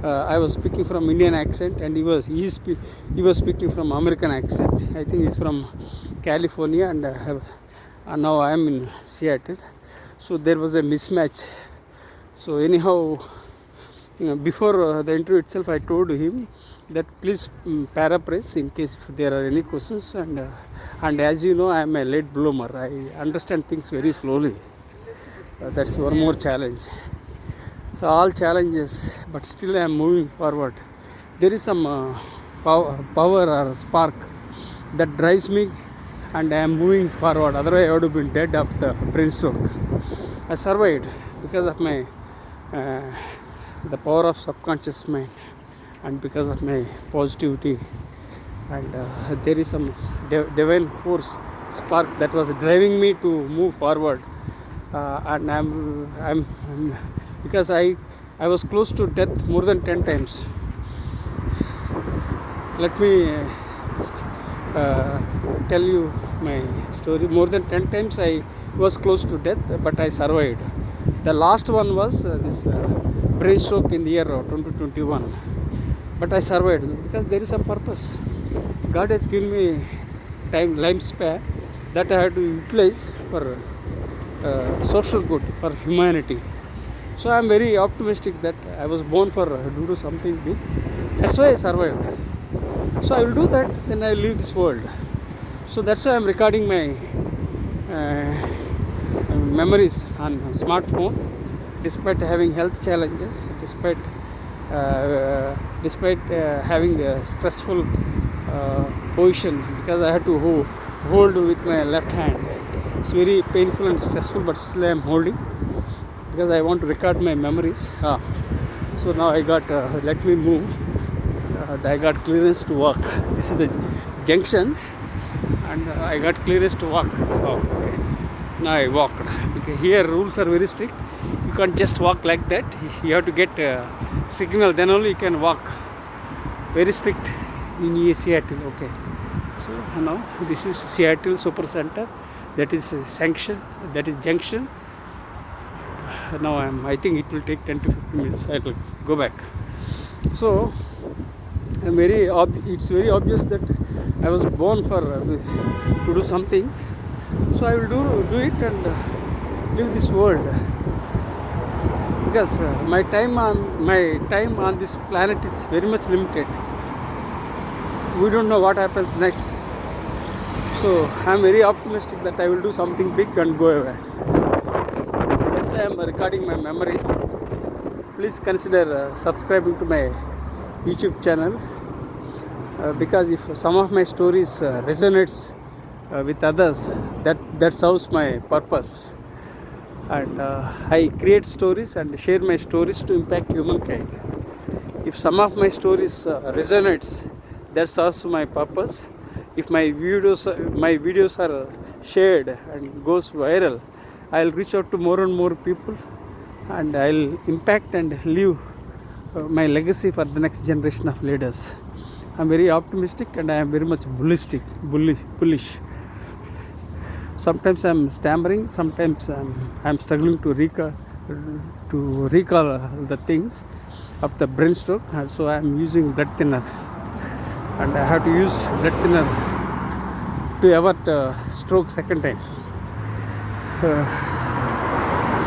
I was speaking from Indian accent, and he was speaking from American accent. I think he's from California, and now I am in Seattle. So there was a mismatch. So anyhow, before the interview itself, I told him that please paraphrase in case if there are any questions. And as you know, I am a late bloomer. I understand things very slowly. That's one more challenge. So all challenges, but still I am moving forward. There is some power or spark that drives me, and I am moving forward. Otherwise I would have been dead after brain stroke. I survived because of my the power of subconscious mind, and because of my positivity, and there is some divine force, spark that was driving me to move forward, and I'm because I was close to death more than 10 times. Let me tell you my story. More than 10 times I was close to death, but I survived. The last one was this brain stroke in the year 2021, but I survived because there is some purpose. God has given me time span that I have to utilize for social good, for humanity. So I am very optimistic that I was born for to do something big. That's why I survived. So I will do that, then I will leave this world. So that's why I am recording my memories on smartphone, despite having health challenges, despite having stressful position because I had to hold with my left hand. It's very painful and stressful, but still I am holding because I want to record my memories. So now I got, let me move. I got clearance to walk. This is the junction, and I got clearance to walk. Okay. Now I walked. Because here rules are very strict. You can't just walk like that. You have to get signal, then only you can walk. Very strict in Seattle. Okay. So now this is Seattle Super Center. That is sanction. That is junction. Now I think it will take 10 to 15 minutes. I will go back. So it's very obvious that I was born for to do something. So I will do it and leave this world. Because my time on this planet is very much limited. We don't know what happens next. So I am very optimistic that I will do something big and go away. That's why I am recording my memories. Please consider subscribing to my YouTube channel, because if some of my stories resonates with others, that serves my purpose. And I create stories and share my stories to impact humankind. If some of my stories resonates, that serves my purpose. If my videos are shared and goes viral, I'll reach out to more and more people, and I'll impact and leave my legacy for the next generation of leaders. I'm very optimistic and I am very much bullish. Sometimes I'm stammering, sometimes I'm struggling to recall the things of the brain stroke. So I'm using blood thinner, and I have to use blood thinner to avert stroke second time.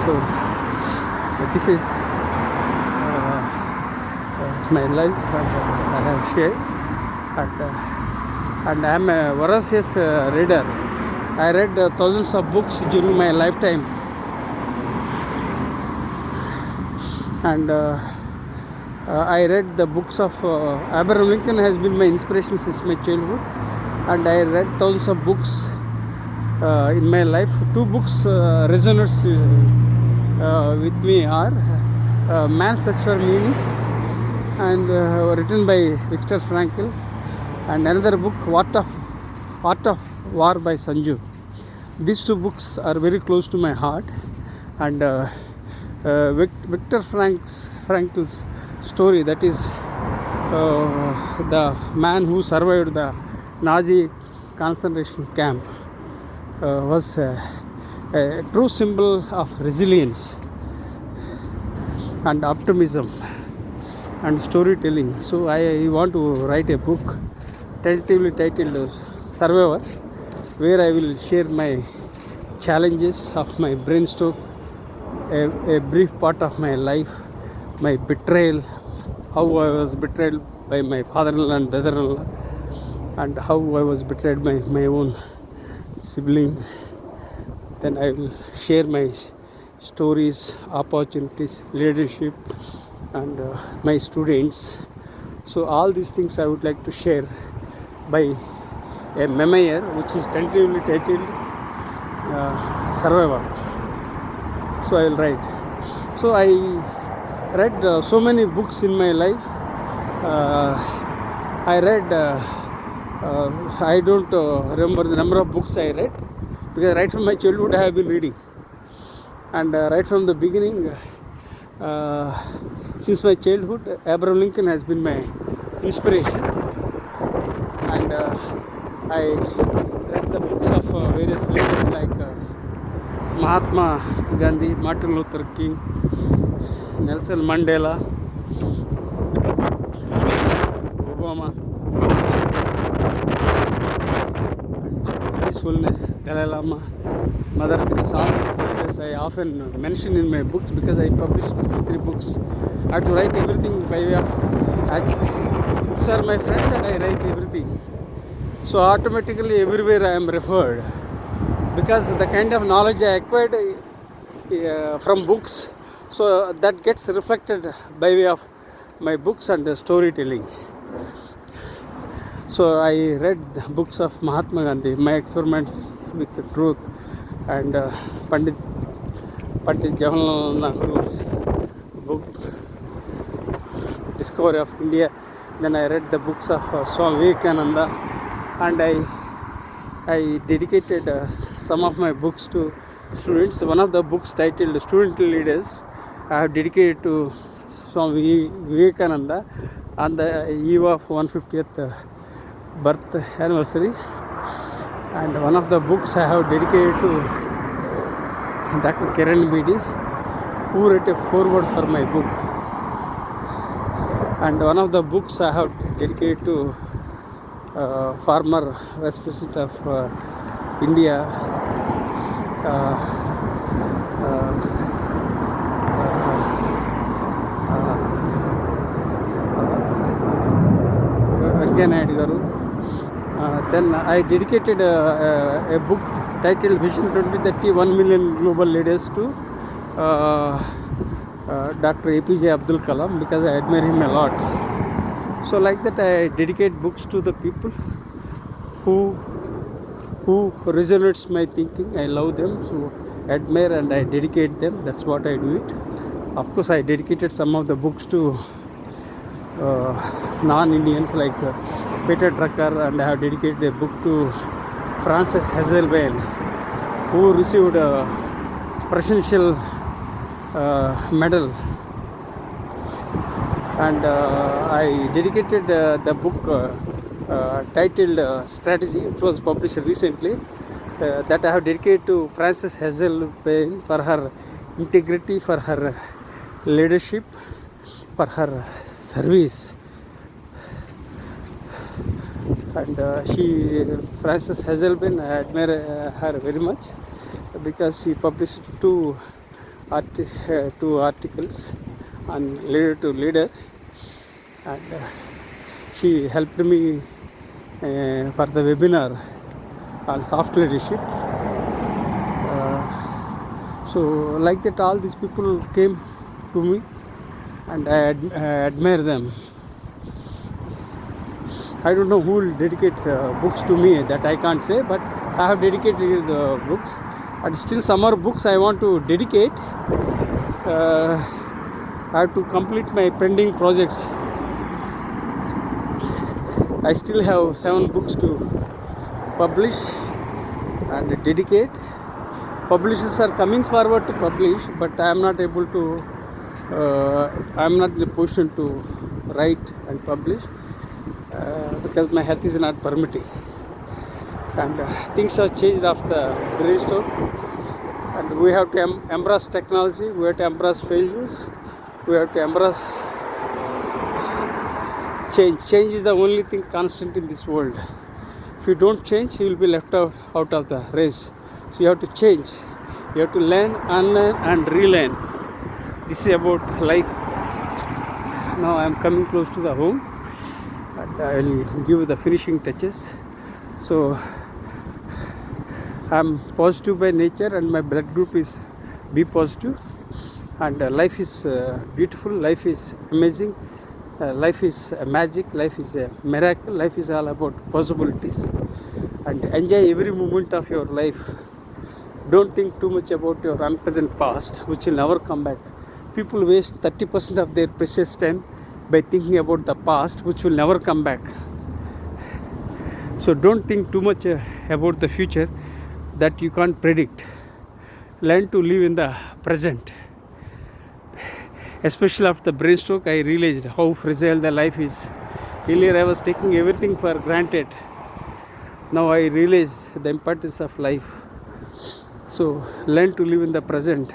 So this is my life, and I have shared, and I am a voracious reader. I read thousands of books during my lifetime, and I read the books of Abraham Lincoln has been my inspiration since my childhood, and I read thousands of books in my life. Two books resonates with me are Man's Search for Meaning, and written by Viktor Frankl, and another book, Art of War by Sanju. These two books are very close to my heart, and Viktor Frankl's story, that is the man who survived the Nazi concentration camp, was a true symbol of resilience and optimism and storytelling. So I want to write a book tentatively titled Survivor, where I will share my challenges of my brain stroke, a brief part of my life, my betrayal, how I was betrayed by my father-in-law and brother-in-law, and how I was betrayed by my own siblings. Then I will share my stories, opportunities, leadership, and my students. So all these things I would like to share by a memoir which is tentatively titled Survivor. So I will write. So I read so many books in my life. I read, I don't remember the number of books I read, because right from my childhood I have been reading, and right from the beginning, since my childhood, Abraham Lincoln has been my inspiration, and I read the books of various leaders like Mahatma Gandhi, Martin Luther King, Nelson Mandela, Obama, His Holiness Dalai Lama, Mother Teresa. All these leaders I often mention in my books, because I published 53 books. I have to write everything by way of books are my friends, and I write everything. So automatically everywhere I am referred, because the kind of knowledge I acquired from books, so that gets reflected by way of my books and storytelling. So I read the books of Mahatma Gandhi, My Experiment with the Truth, and Pandit Jawaharlal Nehru's book, Discovery of India. Then I read the books of Swami Vivekananda, and I dedicated some of my books to students. One of the books titled Student Leaders I have dedicated to Swami Vivekananda on the eve of 150th birth anniversary, and one of the books I have dedicated to Dr. Kiran Bedi, who wrote a foreword for my book, and one of the books I have dedicated to former Vice President of India, Venkaiah Naidu garu. Then I dedicated a book titled Vision 2030 1 million global leaders to Dr. APJ Abdul Kalam, because I admire him a lot. So like that, I dedicate books to the people who resonates my thinking. I love them, so admire and I dedicate them. That's what I do it. Of course, I dedicated some of the books to non-Indians like Peter Drucker, and I have dedicated a book to Frances Hazelbein, who received a presidential medal, and I dedicated the book titled Strategy. It was published recently, that I have dedicated to Frances Hazelbein for her integrity, for her leadership, for her service. And Frances Hazelbein, I admire her very much, because she published two articles on leader to leader, and she helped me for the webinar on soft leadership. So like that, all these people came to me, and I admire them. I don't know who will dedicate books to me, that I can't say, but I have dedicated books, and still some more books I want to dedicate. I have to complete my pending projects. I still have 7 books to publish and dedicate. Publishers are coming forward to publish, but I am not able to, I am not in the position to write and publish, because my health is not permitting, and things have changed after brainstorm, and we have to embrace technology, we have to embrace failures, we have to embrace change. Change is the only thing constant in this world. If you don't change, you will be left out of the race. So you have to change, you have to learn, unlearn and relearn. This is about life. Now I am coming close to the home, and I will give the finishing touches. So I am positive by nature, and my blood group is B positive, and life is beautiful, life is amazing, life is a magic, life is a miracle, life is all about possibilities, and enjoy every moment of your life. Don't think too much about your unpleasant past, which will never come back. People waste 30% of their precious time by thinking about the past, which will never come back. So don't think too much about the future that you can't predict. Learn to live in the present. Especially after the brainstroke, I realized how fragile the life is. Earlier I was taking everything for granted. Now I realize the importance of life. So learn to live in the present.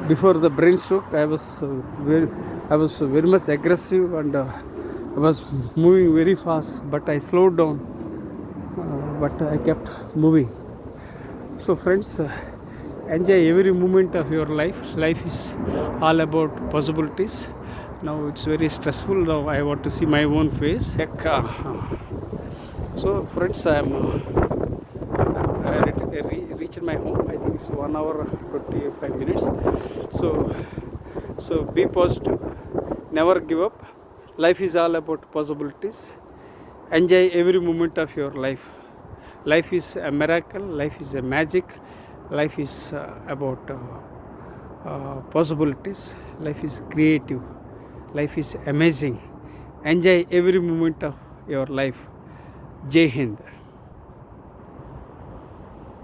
Before the brainstroke, I was very much aggressive, and I was moving very fast, but I slowed down, but I kept moving. So friends, enjoy every moment of your life. Life is all about possibilities. Now it's very stressful. Now I want to see my own face. So friends, I reached my home. I think it's 1 hour 25 minutes. So be positive, never give up. Life is all about possibilities. Enjoy every moment of your life. Life is a miracle, life is a magic, life is about possibilities, life is creative, life is amazing. Enjoy every moment of your life. Jai Hind.